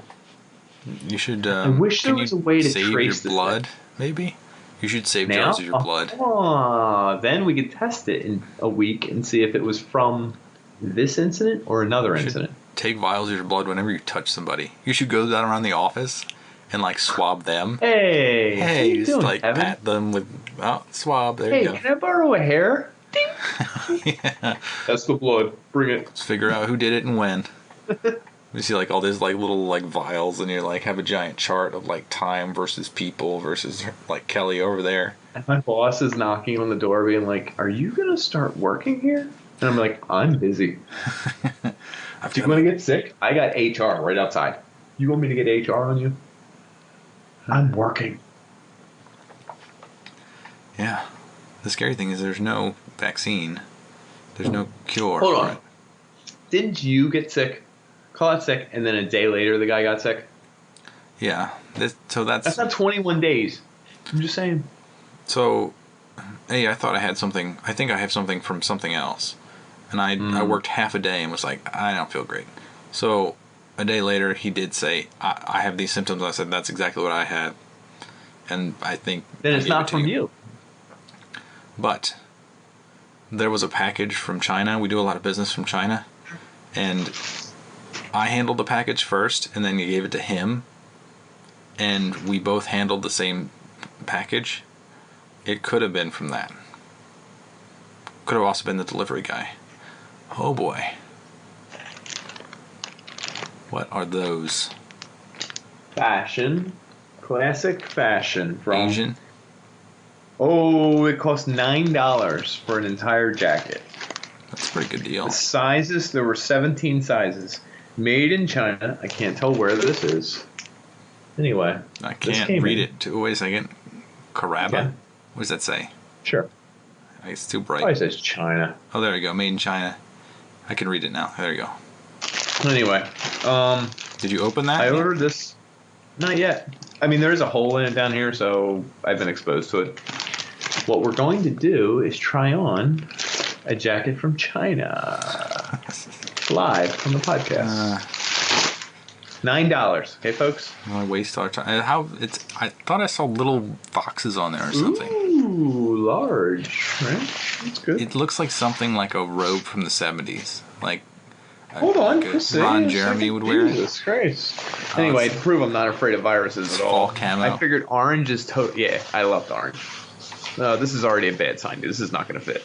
You should. I wish there was a way to save trace your blood. Maybe you should save now? jars of your blood. Then we could test it in a week and see if it was from this incident or another incident. Take vials of your blood whenever you touch somebody. You should go down around the office and like swab them. Hey, just doing, like Evan? pat them with swab. There you go. Hey, can I borrow a hair? Yeah. That's the blood. Bring it. Let's figure out who did it and when. You see like all these like little like vials, and you like have a giant chart of like time versus people versus like Kelly over there. And my boss is knocking on the door, being like, "Are you gonna start working here?" And I'm like, "I'm busy." Do you want to get sick? I got HR right outside. You want me to get HR on you? I'm working. Yeah. The scary thing is there's no vaccine. There's no cure. Hold on. Didn't you get sick? Call out sick, and then a day later the guy got sick? Yeah. That's not 21 days. I'm just saying. So, hey, I thought I had something. I think I have something from something else. And I worked half a day and was like, I don't feel great. So, a day later, he did say, I have these symptoms. I said, that's exactly what I had. And I think... Then it's not from you. But there was a package from China. We do a lot of business from China. And I handled the package first, and then you gave it to him. And we both handled the same package. It could have been from that. Could have also been the delivery guy. Oh boy. What are those? Fashion. Classic fashion from... Asian? Oh, it cost $9 for an entire jacket. That's a pretty good deal. The sizes, there were 17 sizes. Made in China. I can't tell where this is. Anyway. I can't read it. Wait a second. Caraba? Yeah. What does that say? Sure. It's too bright. Why says China? Oh, there you go. Made in China. I can read it now. There you go. Anyway. Did you open that? I ordered this. Not yet. I mean, there is a hole in it down here, so I've been exposed to it. What we're going to do is try on a jacket from China. Live from the podcast. $9. Okay, folks? I waste our time. I thought I saw little foxes on there or something. Ooh, large. Right? That's good. It looks like something like a robe from the 70s. Like... Hold on, like Ron Jeremy would wear it. Jesus Christ. Anyway, to prove I'm not afraid of viruses at all, fall camo. I figured orange is yeah, I loved orange. No, this is already a bad sign, dude. This is not going to fit.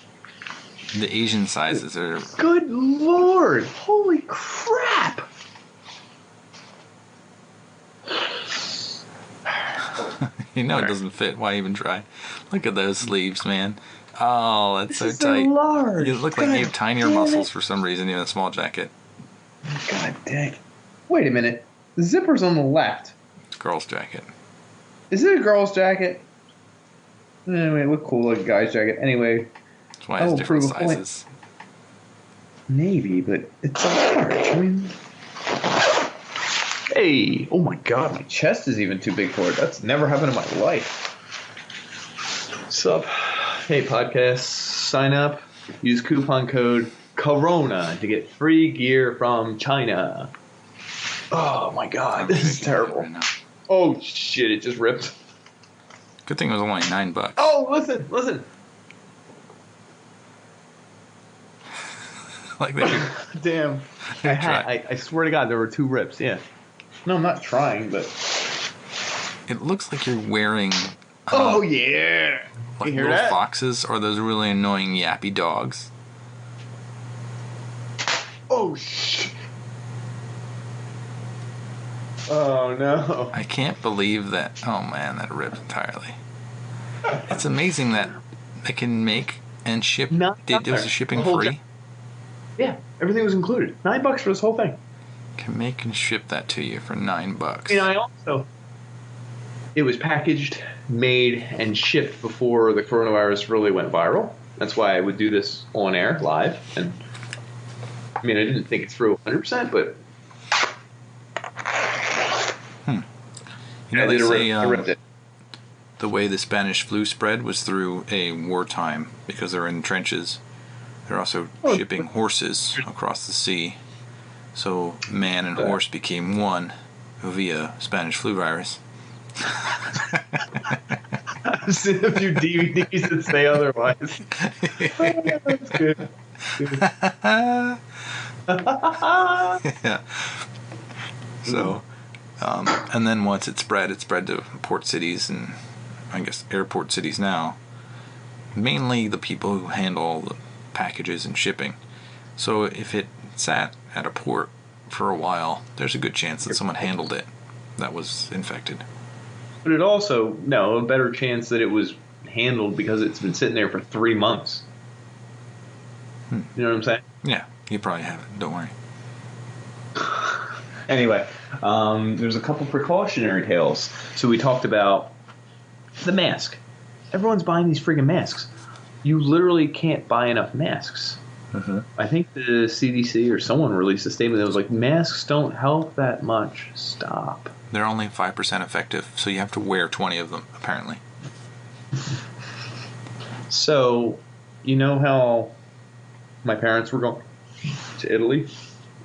The Asian sizes are... Good Lord. Holy crap. You know it doesn't fit. Why even try? Look at those sleeves, man. Oh, that's so This is tight. so large. You look like you have tinier muscles for some reason in a small jacket. God dang. Wait a minute. The zipper's on the left. It's a girl's jacket. Is it a girl's jacket? Anyway, it looked cool like a guy's jacket. Anyway, That's why it's different sizes. maybe, but it's a large. I mean, hey, oh my God, my chest is even too big for it. That's never happened in my life. What's up? Hey, podcast, sign up. Use coupon code Corona to get free gear from China. Oh my God, this is terrible. Right now. Oh shit, it just ripped. Good thing it was only $9. Oh, listen. Like that. Damn. I swear to God, there were 2 rips. Yeah. No, I'm not trying, but. It looks like you're wearing. Oh yeah. Like you hear little that? foxes or those really annoying yappy dogs. Oh shit. Oh no. I can't believe that. Oh man, that ripped entirely. It's amazing that they can make and ship. Was the shipping free? Yeah, everything was included. $9 for this whole thing. Can make and ship that to you for $9. And I also. It was packaged, made, and shipped before the coronavirus really went viral. That's why I would do this on air live. And I mean, I didn't think it through 100%, but. You know, they say I ripped it. the way the Spanish flu spread was through a wartime because they're in trenches. They're also shipping horses across the sea. So man and horse became one via Spanish flu virus. I've seen a few DVDs that say otherwise. That's good. Yeah. So, and then once it spread to port cities and I guess airport cities now. Mainly the people who handle all the packages and shipping. So if it sat at a port for a while, there's a good chance that someone handled it that was infected. But it also, a better chance that it was handled because it's been sitting there for 3 months. You know what I'm saying? Yeah, you probably haven't. Don't worry. Anyway, there's a couple precautionary tales. So we talked about the mask. Everyone's buying these friggin' masks. You literally can't buy enough masks. Mm-hmm. I think the CDC or someone released a statement that was like, masks don't help that much. Stop. They're only 5% effective, so you have to wear 20 of them, apparently. So, you know how my parents were going to Italy?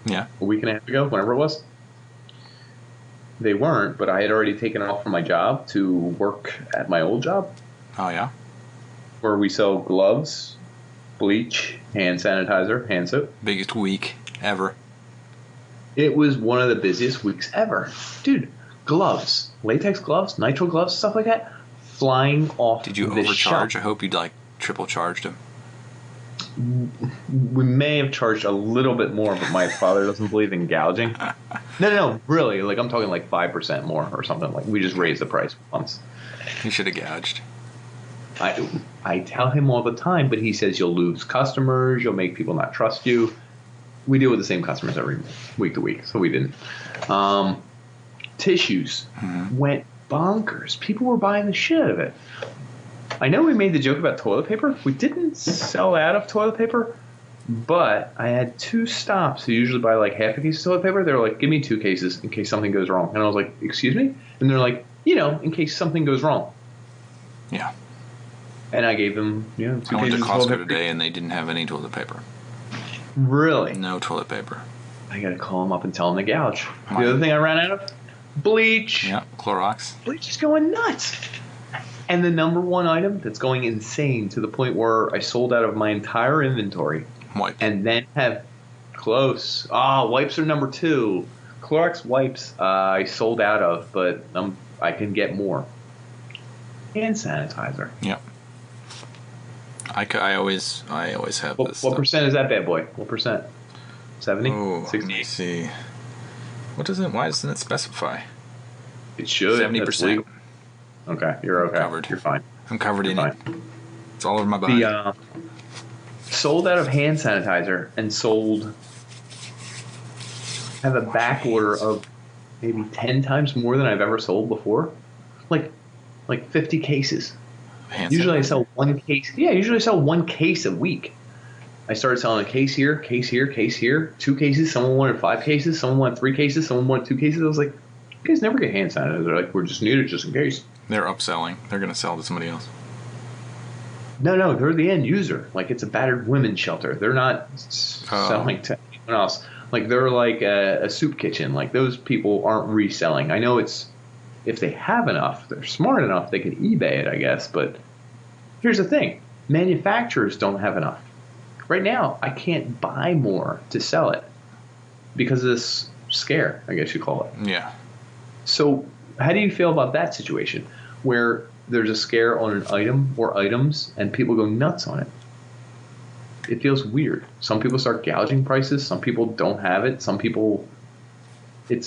Yeah. A week and a half ago, whenever it was? They weren't, but I had already taken off from my job to work at my old job. Oh, yeah? Where we sell gloves, bleach, hand sanitizer, hand soap. Biggest week ever. It was one of the busiest weeks ever. Dude, gloves, latex gloves, nitrile gloves, stuff like that, flying off the Did you overcharge? I hope you'd triple charged them. We may have charged a little bit more, but my father doesn't believe in gouging. No, really. Like, I'm talking like 5% more or something. Like, we just raised the price once. You should have gouged. I tell him all the time, but he says you'll lose customers, you'll make people not trust you. We deal with the same customers every week to week, so we didn't. Tissues went bonkers. People were buying the shit out of it. I know we made the joke about toilet paper. We didn't sell out of toilet paper, but I had 2 stops who usually buy like half a case of toilet paper. They were like, give me 2 cases in case something goes wrong. And I was like, excuse me? And they're like, in case something goes wrong. Yeah. And I gave them, 2 cases. I went to Costco today and they didn't have any toilet paper. Really? No toilet paper. I gotta call them up and tell them to gouge. The other thing I ran out of? Bleach. Yeah, Clorox. Bleach is going nuts. And the number one item that's going insane to the point where I sold out of my entire inventory. Wipe. And then have close. Wipes are number 2. Clorox wipes I sold out of, but I can get more. Hand sanitizer. Yep. I always have this. What percent is that bad boy? What percent? 70? Oh, 60? let me see. Why doesn't it specify? It should. 70%. Okay, you're okay. Covered. You're fine. I'm covered You're in fine. it. It's all over my body. The sold out of hand sanitizer and have a back order of maybe 10 times more than I've ever sold before. Like 50 cases. Usually I sell one case. Yeah, usually I sell one case a week. I started selling a case here, case here, case here, 2 cases. Someone wanted 5 cases. Someone wanted 3 cases. Someone wanted 2 cases. I was like, you guys never get hand sanitizer. They're like, we're just needed just in case. They're upselling. They're going to sell to somebody else. No, they're the end user. Like, it's a battered women's shelter. They're not selling to anyone else. Like, they're like a soup kitchen. Like, those people aren't reselling. I know it's, if they have enough, they're smart enough, they could eBay it, I guess. But here's the thing. Manufacturers don't have enough. Right now, I can't buy more to sell it because of this scare, I guess you call it. Yeah. So how do you feel about that situation where there's a scare on an item or items and people go nuts on it? It feels weird. Some people start gouging prices. Some people don't have it. Some people, I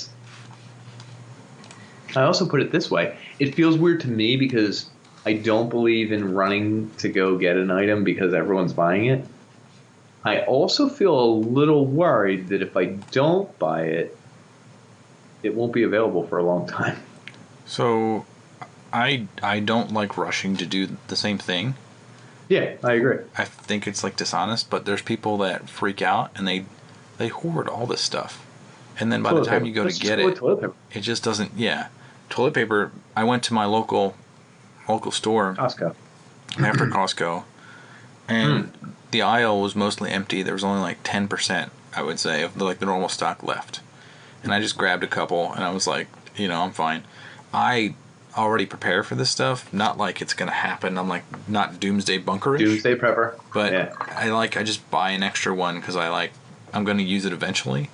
also put it this way. It feels weird to me because I don't believe in running to go get an item because everyone's buying it. I also feel a little worried that if I don't buy it, it won't be available for a long time. So I don't like rushing to do the same thing. Yeah, I agree. I think it's like dishonest, but there's people that freak out and they hoard all this stuff. And then by the time you go to get it, it just doesn't, yeah. Toilet paper, I went to my local store. Costco. After Costco. And the aisle was mostly empty. There was only like 10%, I would say, of the normal stock left. And I just grabbed a couple, and I was like, I'm fine. I already prepare for this stuff. Not like it's going to happen. I'm like, not doomsday bunkerish. Doomsday prepper. But yeah. I just buy an extra one because I'm going to use it eventually.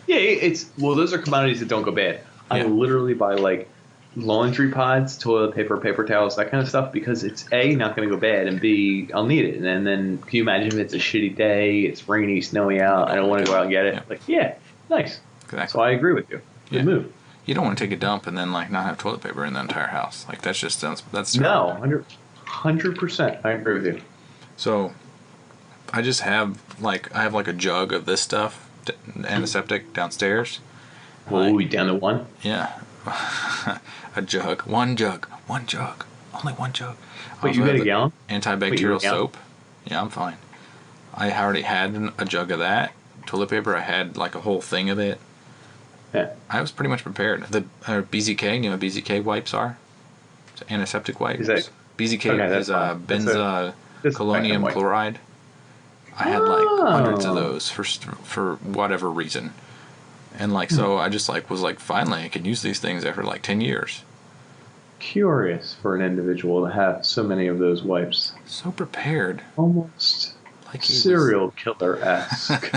Yeah, those are commodities that don't go bad. I literally buy like laundry pods, toilet paper, paper towels, that kind of stuff, because it's A, not going to go bad, and B, I'll need it. And then can you imagine if it's a shitty day, it's rainy, snowy out, I don't want to go out and get it? Yeah. Like, yeah, nice. Exactly. So I agree with you. Good move. You don't want to take a dump and then like not have toilet paper in the entire house. Like that's terrible. No, 100%. I agree with you. So I just have a jug of this stuff, antiseptic downstairs. Oh, down to one? Yeah. A jug. One jug. Only one jug. Wait, you got a gallon? Antibacterial soap. Yeah, I'm fine. I already had a jug of that. Toilet paper, I had like a whole thing of it. Yeah. I was pretty much prepared. The BZK, you know what BZK wipes are? It's antiseptic wipes. BZK is benza colonium chloride. I had like hundreds of those for whatever reason. And so I just was finally I can use these things after 10 years. Curious for an individual to have so many of those wipes. So prepared. Almost serial killer-esque.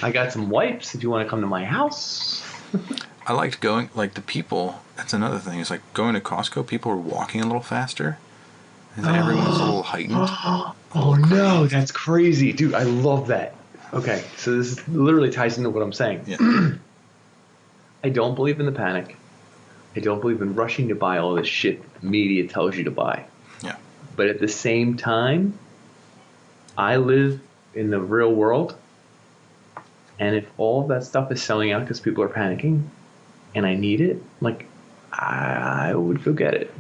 I got some wipes if you want to come to my house. I liked going, the people, that's another thing, is going to Costco, people are walking a little faster. And everyone's a little heightened. Oh no, that's crazy. Dude, I love that. Okay, so this literally ties into what I'm saying. Yeah. I don't believe in the panic. I don't believe in rushing to buy all this shit the media tells you to buy. Yeah. But at the same time, I live in the real world. And if all of that stuff is selling out because people are panicking and I need it, I would go get it.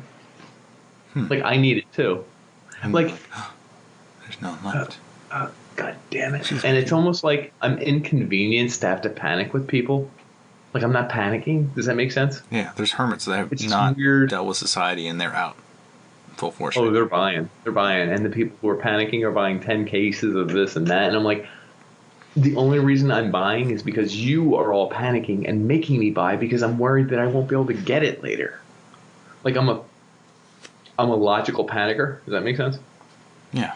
I need it too. And there's none left. God damn it. And it's almost like I'm inconvenienced to have to panic with people. I'm not panicking. Does that make sense? Yeah, there's hermits that have not dealt with society and they're out full force. Oh, they're buying. And the people who are panicking are buying 10 cases of this and that. And I'm like, the only reason I'm buying is because you are all panicking and making me buy because I'm worried that I won't be able to get it later. I'm a logical panicker. Does that make sense? Yeah.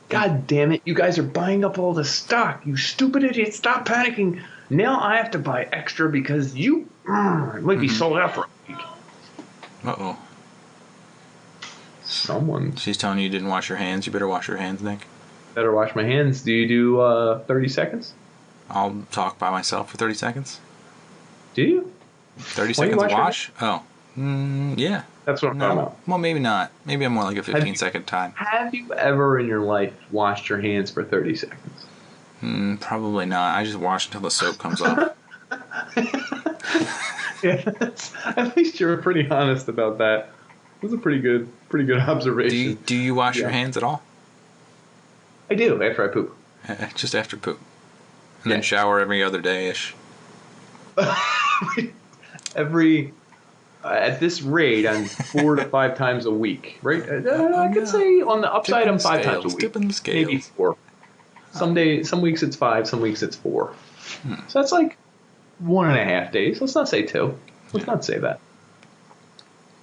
God damn it, you guys are buying up all the stock. You stupid idiot, stop panicking. Now I have to buy extra because you might be sold out for a week. Uh-oh. Someone. She's telling you didn't wash your hands. You better wash your hands, Nick. Better wash my hands. Do you do 30 seconds? I'll talk by myself for 30 seconds. Do you? 30 seconds wash? Oh. Yeah. That's what I'm talking about. Well, maybe not. Maybe I'm more like a 15-second time. Have you ever in your life washed your hands for 30 seconds? Probably not. I just wash until the soap comes off. Yeah, at least you were pretty honest about that. It was a pretty good observation. Do you wash your hands at all? I do after I poop. Just after poop. And then shower every other day-ish. At this rate, I'm 4 to 5 times a week, right? I could say on the upside, I'm 5 times a week. Tipping the scales. Maybe 4. Some weeks it's 5, some weeks it's 4. So that's like 1.5 days. Let's not say 2. Let's not say that.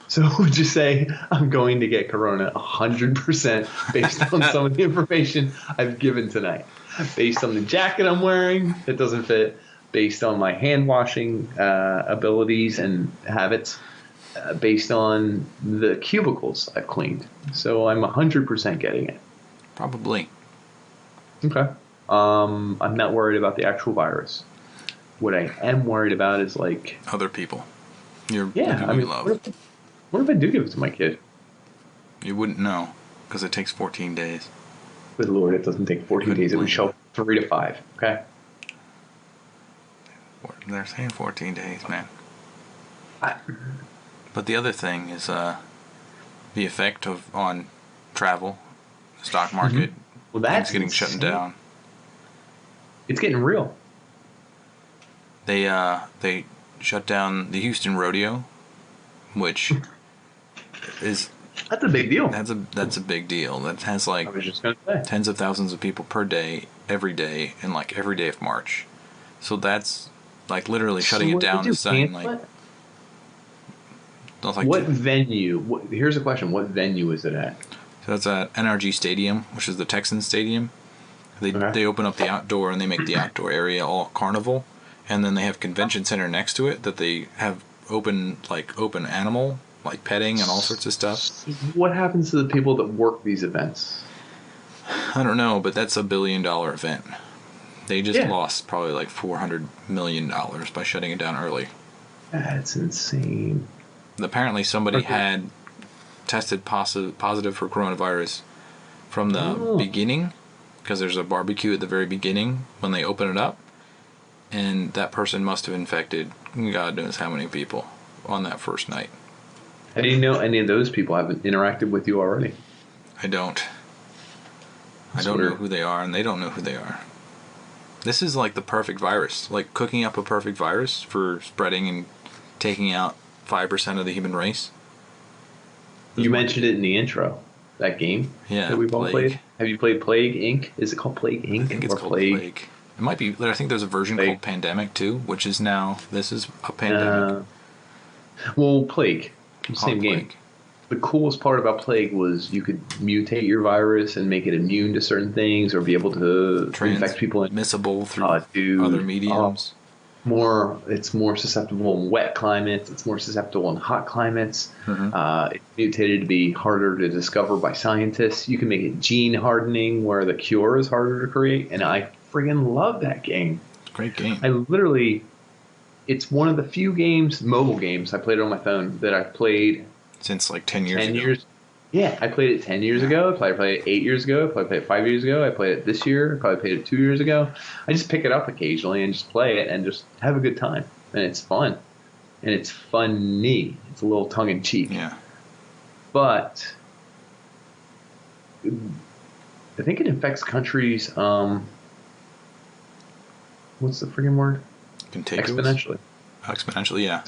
So would you say I'm going to get corona 100% based on some of the information I've given tonight? Based on the jacket I'm wearing that doesn't fit, based on my hand washing abilities and habits, based on the cubicles I've cleaned. So I'm 100% getting it. Probably. Okay. I'm not worried about the actual virus. What I am worried about is like other people. The people you love. What if I do give it to my kid? You wouldn't know because it takes 14 days. Good Lord, it doesn't take 14 days. It would show 3 to 5. Okay. They're saying 14 days, man. But the other thing is the effect on travel, the stock market. Well, that's getting shut down. It's getting real. They shut down the Houston rodeo, which is that's a big deal. That's a big deal. That has like I was just gonna say. tens of thousands of people per day, every day, and like every day of March. So that's like literally shutting it down is saying like. What venue? Here's a question: what venue is it at? So that's at NRG Stadium, which is the Texans Stadium. They open up the outdoor and they make the outdoor area all carnival, and then they have convention center next to it that they have open animal like petting and all sorts of stuff. What happens to the people that work these events? I don't know, but that's $1 billion event. They just lost probably like $400 million by shutting it down early. That's insane. Apparently somebody had tested positive for coronavirus from the beginning, because there's a barbecue at the very beginning when they open it up, and that person must have infected God knows how many people on that first night. How do you know any of those people haven't interacted with you already? I don't know who they are, and they don't know who they are. This is like the perfect virus, like cooking up a perfect virus for spreading and taking out 5% of the human race. You mentioned it in the intro, that game that we've all played. Have you played Plague Inc.? Is it called Plague Inc.? I think it's called Plague. It might be. I think there's a version called Pandemic too, which is now, this is a pandemic. Well, Plague, same game. The coolest part about Plague was you could mutate your virus and make it immune to certain things, or be able to infect people. Transmissible through other mediums. It's more susceptible in wet climates. It's more susceptible in hot climates. It's mutated to be harder to discover by scientists. You can make it gene hardening, where the cure is harder to create. And I friggin' love that game. Great game. It's one of the few mobile games, I played it on my phone, that I've played since like 10 years ago. Yeah, I played it 10 years ago. I played it 8 years ago. I played it 5 years ago. I played it this year. I probably played it 2 years ago. I just pick it up occasionally and just play it and just have a good time. And it's fun. And it's funny. It's a little tongue-in-cheek. Yeah. But I think it infects countries, what's the friggin' word? Contiguous? Exponentially. Exponentially, yeah.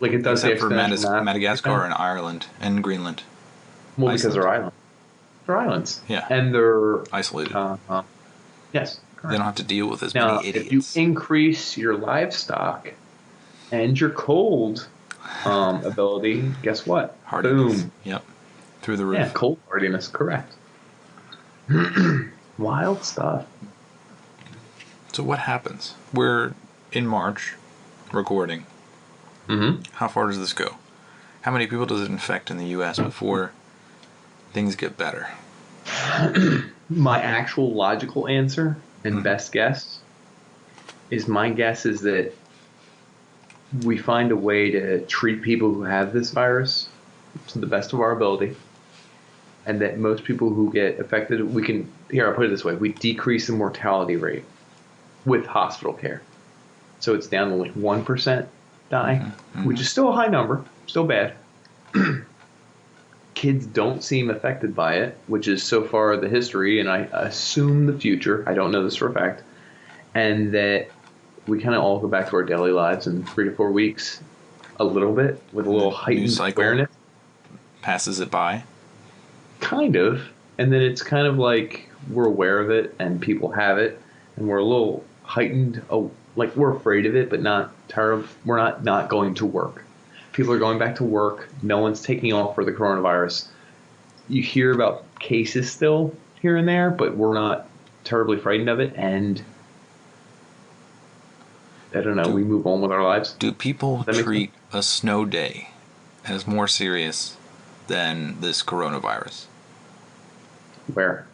Like it does. Except for Madagascar and Ireland and Greenland. Well, because they're islands. They're islands. Yeah. And they're isolated. Yes. Correct. They don't have to deal with as many idiots. If you increase your livestock and your cold ability, guess what? Hardiness. Boom. Yep. Through the roof. Yeah, cold hardiness. Correct. Wild stuff. So what happens? We're in March, recording. Mm-hmm. How far does this go? How many people does it infect in the U.S. before things get better? My actual logical answer and best guess is, my guess is that we find a way to treat people who have this virus to the best of our ability, and that most people who get affected, I'll put it this way, we decrease the mortality rate with hospital care. So it's down to like 1% dying, which is still a high number, still bad. Kids don't seem affected by it, which is so far the history, and I assume the future. I don't know this for a fact. And that we kind of all go back to our daily lives in 3 to 4 weeks, a little bit, with a little heightened awareness. Passes it by. Kind of. And then it's kind of like we're aware of it and people have it, and we're a little heightened, like we're afraid of it, but not terrible. We're not going to work. People are going back to work. No one's taking off for the coronavirus. You hear about cases still here and there, but we're not terribly frightened of it. And I don't know, we move on with our lives. Do people treat a snow day as more serious than this coronavirus? Where?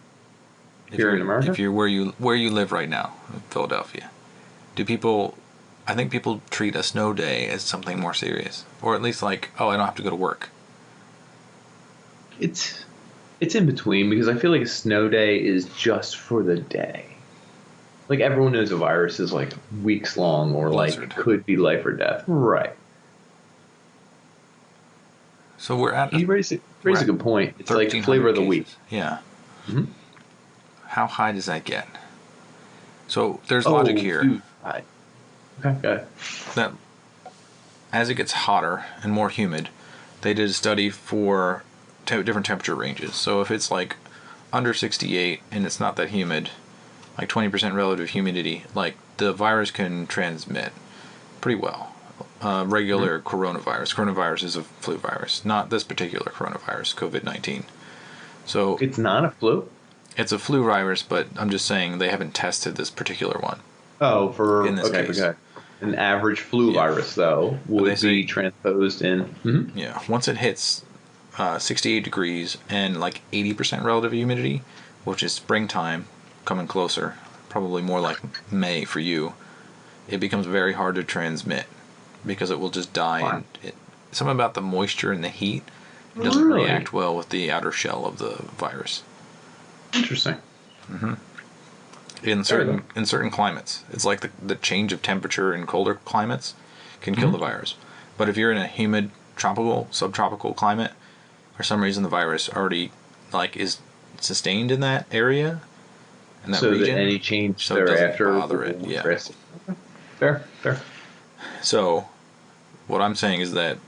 Here in America? If you're where you live right now, in Philadelphia, I think people treat a snow day as something more serious, or at least like, oh, I don't have to go to work. It's in between, because I feel like a snow day is just for the day. Like everyone knows a virus is like weeks long, or like could be life or death. Right. So we're at. You raise a good point. It's like flavor of the week. Yeah. Mm-hmm. How high does that get? So there's logic here. Dude. Okay, go ahead. That as it gets hotter and more humid, they did a study for different temperature ranges. So if it's like under 68 and it's not that humid, like 20% relative humidity, like the virus can transmit pretty well. Regular coronavirus. Coronavirus is a flu virus, not this particular coronavirus, COVID-19. So it's not a flu? It's a flu virus, but I'm just saying they haven't tested this particular one. Oh, in this case. Okay. An average flu virus, though, would be transposed in. Mm-hmm. Yeah. Once it hits 68 degrees and like 80% relative humidity, which is springtime coming closer, probably more like May for you, it becomes very hard to transmit because it will just die. Wow. And something about the moisture and the heat doesn't react well with the outer shell of the virus. Interesting. Mm-hmm. In certain climates, it's like the change of temperature in colder climates can kill the virus. But if you're in a humid tropical, subtropical climate, for some reason the virus already like is sustained in that area, in that region. That any change so thereafter it doesn't bother it. Yeah. Okay. Fair. So, what I'm saying is that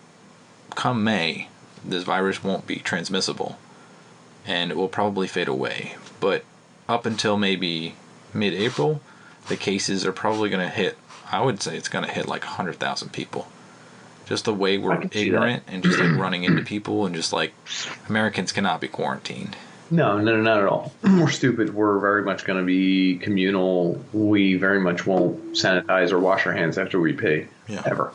come May, this virus won't be transmissible, and it will probably fade away. But up until maybe mid-April, the cases are probably going to hit, I would say it's going to hit like 100,000 people. Just the way we're ignorant and just like running into people, and just like Americans cannot be quarantined. No, not at all. We're stupid. We're very much going to be communal. We very much won't sanitize or wash our hands after we pee, ever.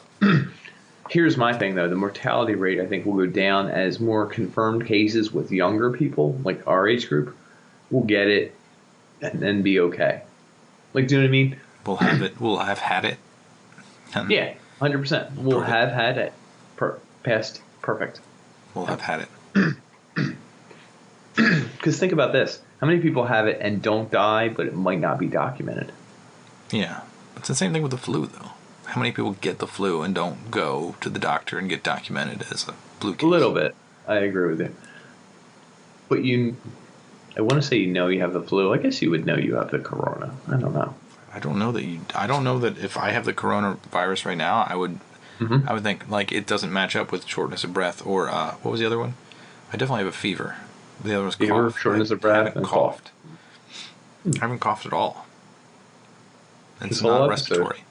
Here's my thing, though. The mortality rate, I think, will go down as more confirmed cases with younger people, like our age group, will get it and then be okay. Like, do you know what I mean? We'll have it. We'll have had it. Yeah, 100%. We'll have had it. Past perfect. We'll have had it. Because think about this. How many people have it and don't die, but it might not be documented? Yeah. It's the same thing with the flu, though. How many people get the flu and don't go to the doctor and get documented as a flu case? A little bit. I agree with you. But I want to say you have the flu. I guess you would know you have the corona. I don't know. I don't know that if I have the coronavirus right now, I would think like it doesn't match up with shortness of breath or what was the other one? I definitely have a fever. The other was fever, cough. Shortness of breath, and coughed. I haven't coughed at all. And it's not respiratory.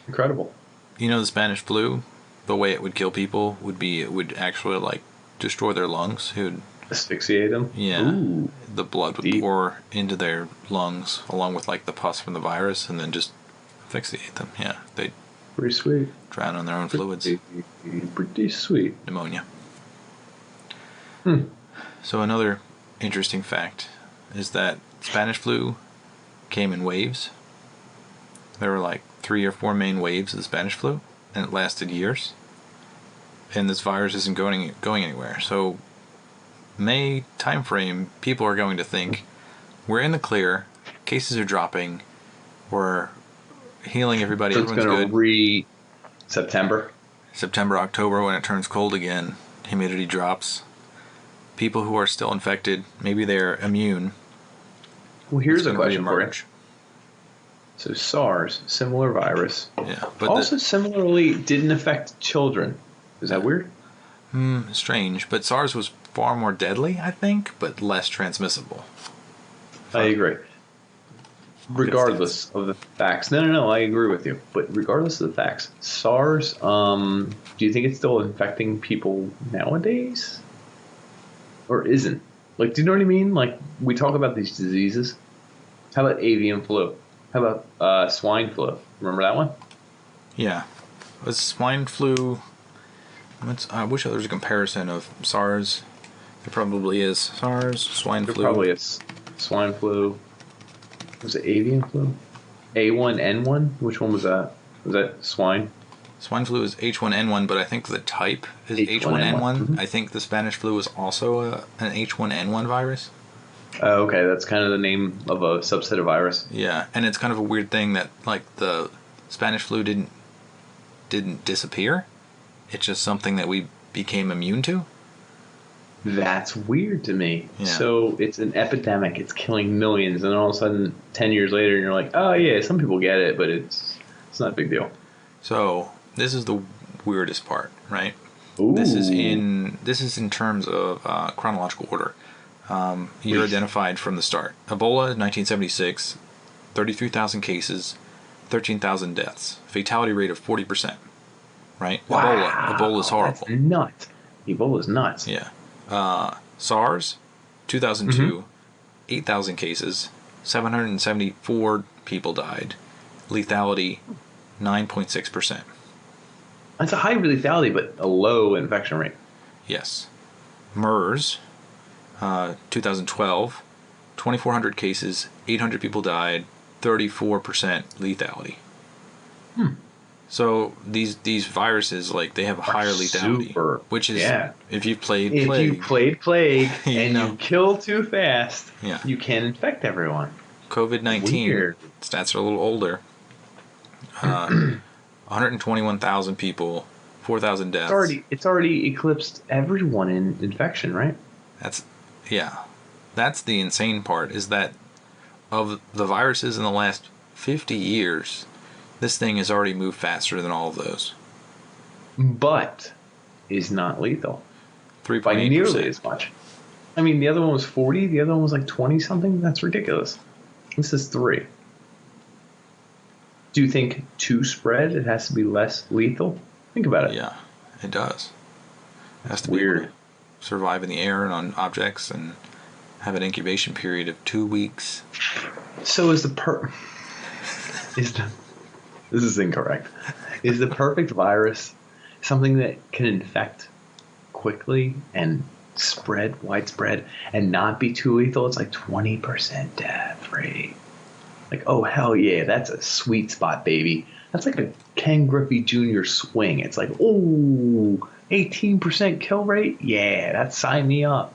Incredible. You know the Spanish flu, the way it would kill people would be it would actually like destroy their lungs. It would asphyxiate them. Yeah. Ooh. The blood would pour into their lungs along with like the pus from the virus, and then just asphyxiate them. Yeah, they pretty sweet. Drown in their own fluids. Pretty sweet. Pneumonia. So another interesting fact is that Spanish flu came in waves. There were like 3 or 4 main waves of the Spanish flu, and it lasted years. And this virus isn't going anywhere. So May timeframe, people are going to think we're in the clear, cases are dropping, we're healing everybody, So it's everyone's good. September, October, when it turns cold again, humidity drops. People who are still infected, maybe they're immune. Well, here's a question for you. So SARS, similar virus. Yeah, but also similarly didn't affect children. Is that weird? Strange, but SARS was far more deadly, I think, but less transmissible. I agree. Regardless of the facts. No, I agree with you. But regardless of the facts, SARS, do you think it's still infecting people nowadays? Or isn't? Like, do you know what I mean? Like, we talk about these diseases. How about avian flu? How about swine flu? Remember that one? Yeah. Was swine flu... I wish there was a comparison of SARS. There probably is. SARS, swine flu. There probably is. Swine flu. Was it avian flu? A1N1? Which one was that? Was that swine? Swine flu is H1N1, but I think the type is H1N1. Mm-hmm. I think the Spanish flu was also an H1N1 virus. Oh, okay. That's kind of the name of a subset of virus. Yeah, and it's kind of a weird thing that, like, the Spanish flu didn't disappear. It's just something that we became immune to. That's weird to me. Yeah. So it's an epidemic. It's killing millions, and all of a sudden, 10 years later, you're like, oh yeah, some people get it, but it's not a big deal. So this is the weirdest part, right? Ooh. This is in terms of chronological order. Year identified from the start. Ebola, 1976, 33,000 cases, 13,000 deaths. Fatality rate of 40%. Right? Wow. Ebola is horrible. That's nuts. Ebola is nuts. Yeah. SARS, 2002, 8,000 cases, 774 people died. Lethality, 9.6%. That's a high lethality, but a low infection rate. Yes. MERS, 2012, 2,400 cases, 800 people died, 34% lethality. So these viruses, like, they have a higher lethality, which is if you've played Plague and you kill too fast, yeah, you can infect everyone. COVID-19 stats are a little older. 121,000 people, 4,000 deaths. It's already eclipsed everyone in infection, right? That's the insane part, is that of the viruses in the last 50 years, this thing has already moved faster than all of those. But is not lethal. 3.8%. By nearly as much. I mean, the other one was 40, the other one was like 20-something. That's ridiculous. This is 3. Do you think 2 spread, it has to be less lethal? Think about it. Yeah, it does. It has to be able to survive in the air and on objects and have an incubation period of 2 weeks. So this is incorrect. Is the perfect virus something that can infect quickly and spread, widespread, and not be too lethal? It's like 20% death rate. Like, oh, hell yeah, that's a sweet spot, baby. That's like a Ken Griffey Jr. swing. It's like, oh, 18% kill rate? Yeah, that's sign me up.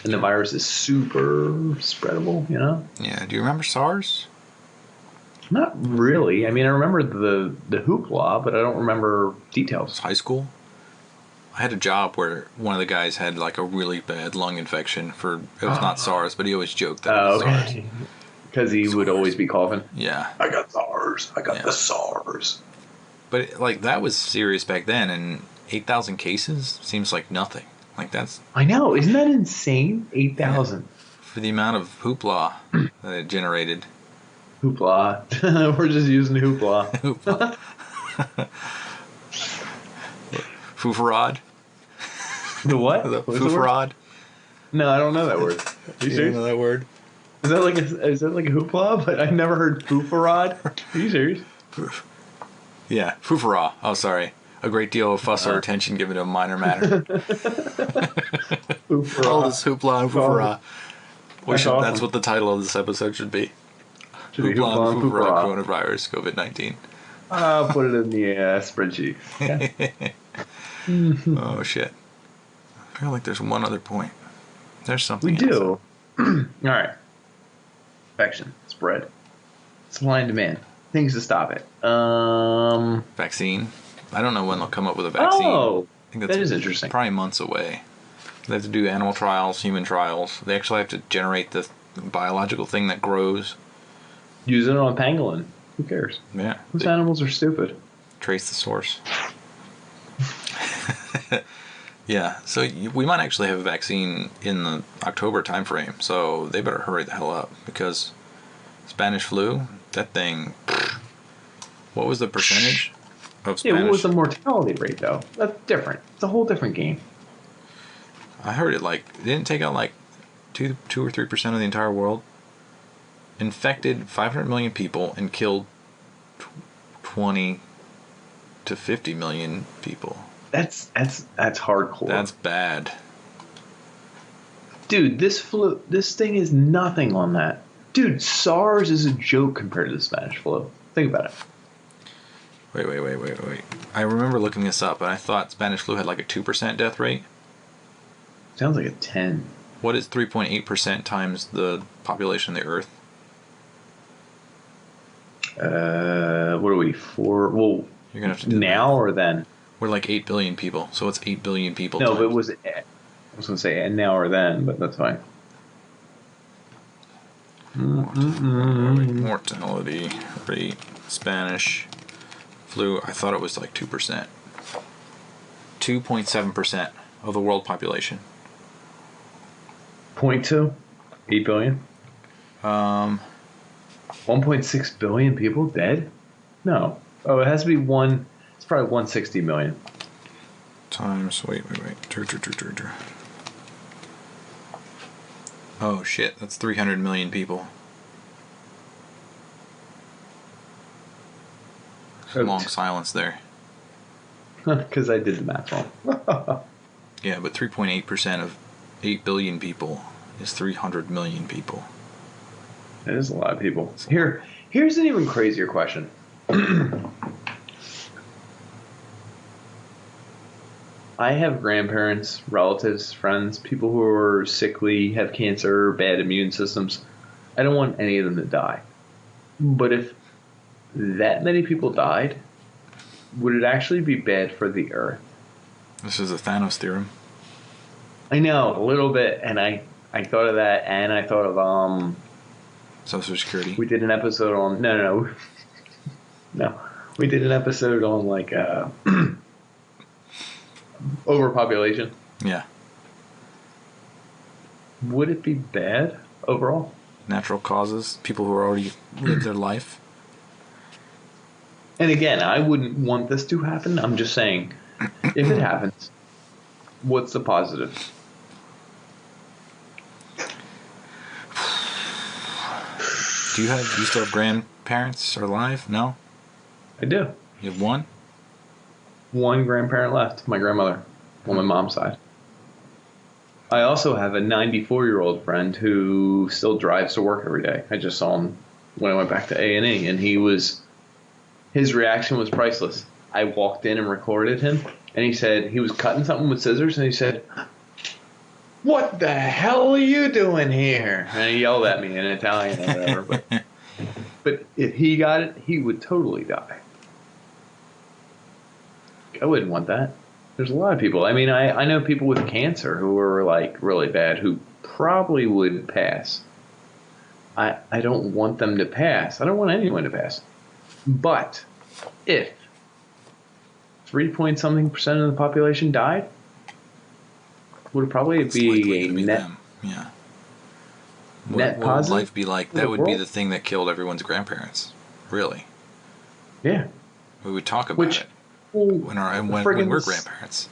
And the virus is super spreadable, you know? Yeah, do you remember SARS? Not really. I mean, I remember the hoopla, but I don't remember details. It was high school. I had a job where one of the guys had like a really bad lung infection it was not SARS, but he always joked that it was SARS. Because he would always be coughing. Yeah. I got SARS. I got the SARS. But like that was serious back then, and 8,000 cases seems like nothing. Like that's... I know. Isn't that insane? 8,000. Yeah. For the amount of hoopla that it generated. Hoopla. We're just using hoopla. Hoopla. Foofaraw. The what? The foofaraw. No, I don't know that word. You don't know that word? Is that like a hoopla? But I've never heard foofaraw. Are you serious? Yeah, foofaraw. Oh, sorry. A great deal of fuss or attention given to a minor matter. Foofaraw. All this hoopla and foofaraw. Awesome. That's what the title of this episode should be. Should be Hoopla and foofaraw coronavirus COVID-19. I'll put it in the spreadsheet. Okay. Oh shit! I feel like there's one other point. There's something. We do. All right. Infection, spread, supply and demand, things to stop it. Vaccine. I don't know when they'll come up with a vaccine. Oh, I think that is interesting. Probably months away. They have to do animal trials, human trials. They actually have to generate the biological thing that grows. Use it on pangolin. Who cares? Yeah. Those animals are stupid. Trace the source. Yeah, so we might actually have a vaccine in the October timeframe, so they better hurry the hell up, because Spanish flu, that thing, what was the percentage of Spanish? Yeah, what was the mortality rate, though? That's different. It's a whole different game. I heard it didn't take out 2 or 3% of the entire world. Infected 500 million people and killed 20 to 50 million people. That's hardcore. That's bad. Dude, this thing is nothing on that. Dude, SARS is a joke compared to the Spanish flu. Think about it. Wait. I remember looking this up, and I thought Spanish flu had a 2% death rate. Sounds like a 10. What is 3.8% times the population of the Earth? What are we, 4? Well, You're gonna have to do now or then? We're 8 billion people, so it's 8 billion people. No, times. but it was. I was going to say now or then, but that's fine. Mortality rate, Spanish flu. I thought it was 2%. 2.7% of the world population. 0.2? 8 billion? 1.6 billion people dead? No. Oh, it has to be one. It's probably 160 million. Times, wait. Oh shit, that's 300 million people. Long silence there. Because I did the math wrong. Yeah, but 3.8% of 8 billion people is 300 million people. That is a lot of people. Here's an even crazier question. I have grandparents, relatives, friends, people who are sickly, have cancer, bad immune systems. I don't want any of them to die. But if that many people died, would it actually be bad for the Earth? This is a Thanos theorem. I know, a little bit, and I thought of that, and I thought of Social Security. we did an episode on no. We did an episode on overpopulation. Yeah. Would it be bad overall? Natural causes, people who already lived their life. And again, I wouldn't want this to happen. I'm just saying, if it happens, what's the positive? Do you still have grandparents alive? No? I do. You have one? One grandparent left, my grandmother, on my mom's side. I also have a 94-year-old friend who still drives to work every day. I just saw him when I went back to A&E, and his reaction was priceless. I walked in and recorded him, and he said he was cutting something with scissors, and he said, "What the hell are you doing here?" And he yelled at me in Italian or whatever. But if he got it, he would totally die. I wouldn't want that. There's a lot of people. I mean, I know people with cancer who are really bad who probably would pass. I don't want them to pass. I don't want anyone to pass. But if 3-point-something% of the population died, would it probably be a net? Them. Yeah. Net what positive? would life be like? That would be the thing that killed everyone's grandparents. Really. Yeah. We would talk about it when we're grandparents.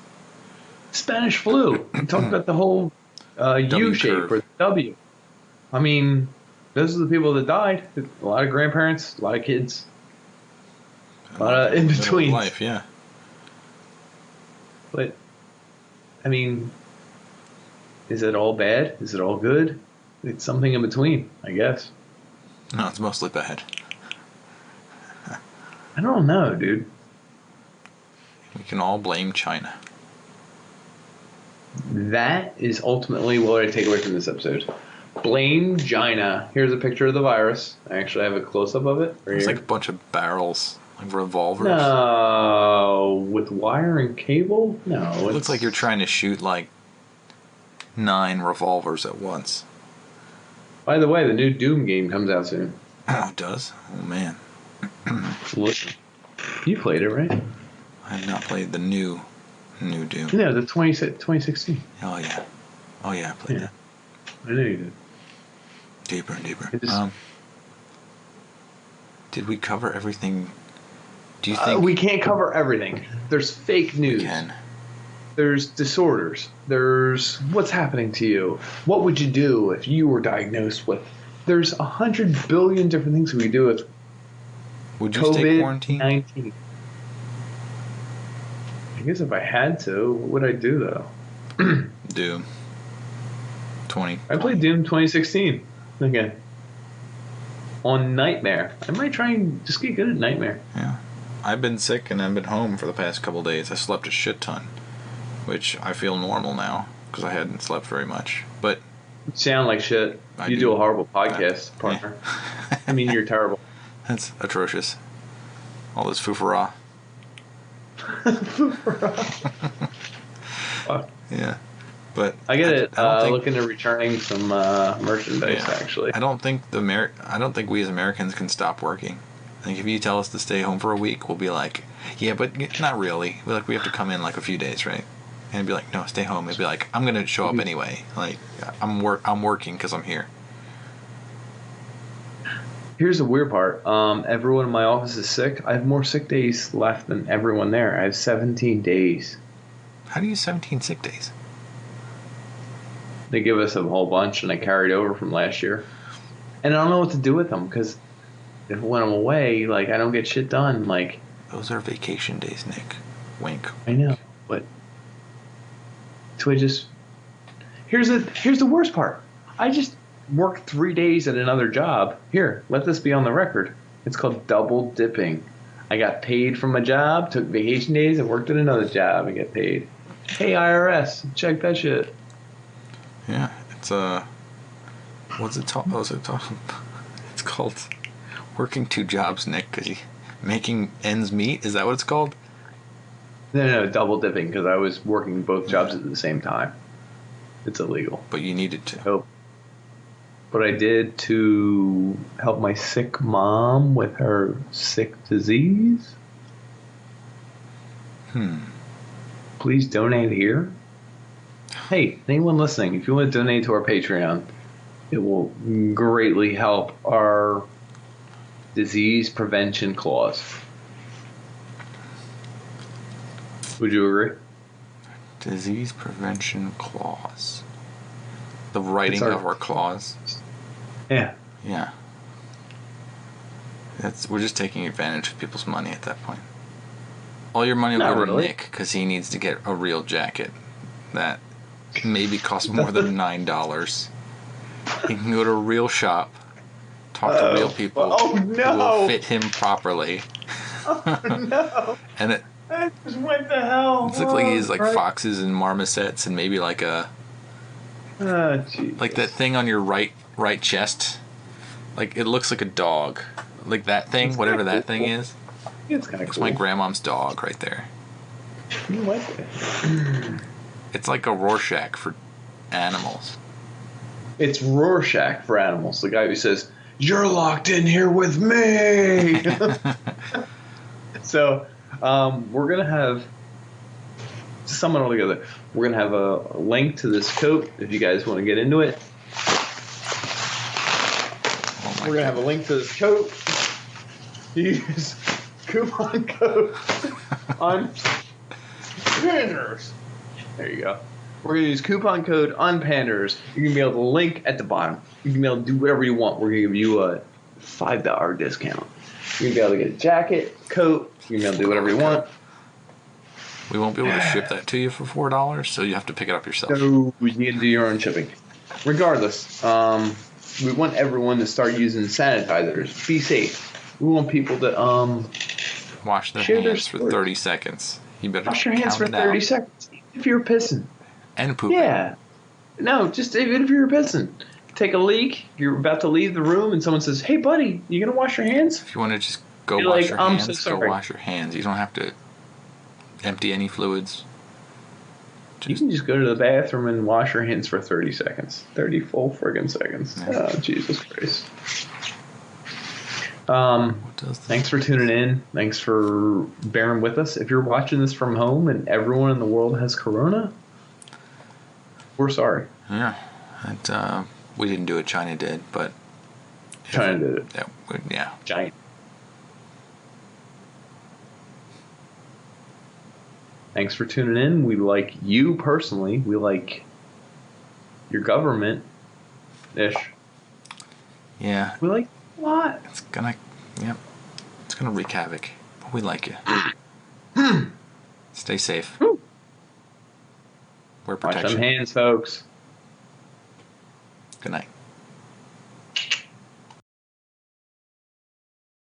Spanish flu. We talked about the whole U shape curve. or the W. I mean, those are the people that died. A lot of grandparents, a lot of kids, a lot of in between. Life, yeah. But I mean, is it all bad? Is it all good? It's something in between, I guess. No, it's mostly bad. I don't know, dude. We can all blame China. That is ultimately what I take away from this episode. Blame Gina. Here's a picture of the virus. I actually have a close-up of it. It's like a bunch of barrels, like revolvers. No, with wire and cable? No. It looks like you're trying to shoot like 9 revolvers at once. By the way, the new Doom game comes out soon. Oh, it does? Oh, man. Listen. You played it, right? I have not played the new Doom. No, the 2016. Oh, yeah. Oh, yeah, I played that. I know you did. Deeper and deeper. Did we cover everything? Do you think we can't cover everything? There's fake news. we can? There's disorders. There's what's happening to you. What would you do if you were diagnosed with? There's 100 billion different things we do with Would you stay quarantined? COVID-19. I guess if I had to, what would I do though? Doom. 20. I played Doom 2016 again. On Nightmare. I might try and just get good at Nightmare. Yeah. I've been sick and I've been home for the past couple days. I slept a shit ton, which I feel normal now because I hadn't slept very much. But you sound like shit. You do a horrible podcast, partner. Yeah. I mean, you're terrible. That's atrocious. All this foofaraw. Fuck. Yeah. But I get it. Looking at returning some merchandise. Yeah. Actually, I don't think we as Americans can stop working. I think if you tell us to stay home for a week, we'll be like, yeah, but not really. We have to come in like a few days, right? And be like, no, stay home. It'd be like, I'm gonna show up anyway. Like, I'm working because I'm here. Here's the weird part. Everyone in my office is sick. I have more sick days left than everyone there. I have 17 days. How do you 17 sick days? They give us a whole bunch, and I carried over from last year. And I don't know what to do with them, because when I'm away, like, I don't get shit done. Like, those are vacation days, Nick. Wink. I know, but so I just here's the worst part. I just worked 3 days at another job. Here, let this be on the record. It's called double dipping. I got paid from a job, took vacation days, and worked at another job and get paid. Hey, IRS, check that shit. Yeah, it's what's it called? It's called working 2 jobs, Nick, because making ends meet. Is that what it's called? No, double dipping, because I was working both jobs at the same time. It's illegal. But you needed to. Oh. But I did to help my sick mom with her sick disease. Please donate here. Hey, anyone listening, if you want to donate to our Patreon, it will greatly help our disease prevention clause. Would you agree? Disease prevention clause. The writing of our clause. Yeah. Yeah. We're just taking advantage of people's money at that point. All your money will go to Nick because he needs to get a real jacket that maybe costs more than $9. He can go to a real shop, talk to real people who will fit him properly. Oh no! And it just went to hell. It looks like he's like foxes and marmosets and maybe like a like that thing on your right chest. Like it looks like a dog. Like that thing, it's whatever that thing is. It's kind of cool. It's my grandmom's dog right there. You like it? It's like a Rorschach for animals. It's Rorschach for animals. The guy who says, "You're locked in here with me." So, we're gonna have to sum it all together. We're gonna have a link to this coat if you guys want to get into it. We're gonna have a link to this coat. Use coupon code on Panders. There you go. We're gonna use coupon code on Panders. You're gonna be able to link at the bottom. You can be able to do whatever you want. We're gonna give you a $5 discount. You're gonna be able to get a jacket, coat. You're gonna be able to do whatever you want. We won't be able to ship that to you for $4, so you have to pick it up yourself. No, you can do your own shipping. Regardless, we want everyone to start using sanitizers. Be safe. We want people to wash their Share their hands for stories. 30 seconds. You better Wash your hands count for it 30 out. seconds. If you're pissing. And pooping. Yeah. No, just even if you're pissing. Take a leak, you're about to leave the room, and someone says, "Hey, buddy, you gonna wash your hands?" If you want to just go You're wash like, your "I'm hands, so go sorry." wash your hands. You don't have to empty any fluids. You can just go to the bathroom and wash your hands for 30 seconds. 30 full friggin' seconds. Yeah. Oh, Jesus Christ. What does this? Thanks for tuning in. Thanks for bearing with us. If you're watching this from home and everyone in the world has corona, we're sorry. Yeah. And, we didn't do it. China did, but... China did it. Yeah. Giant. Thanks for tuning in. We like you personally. We like your government-ish. Yeah. We like you a lot. It's gonna wreak havoc. But we like you. Stay safe. Wear Wash protection. them hands, folks. Good night.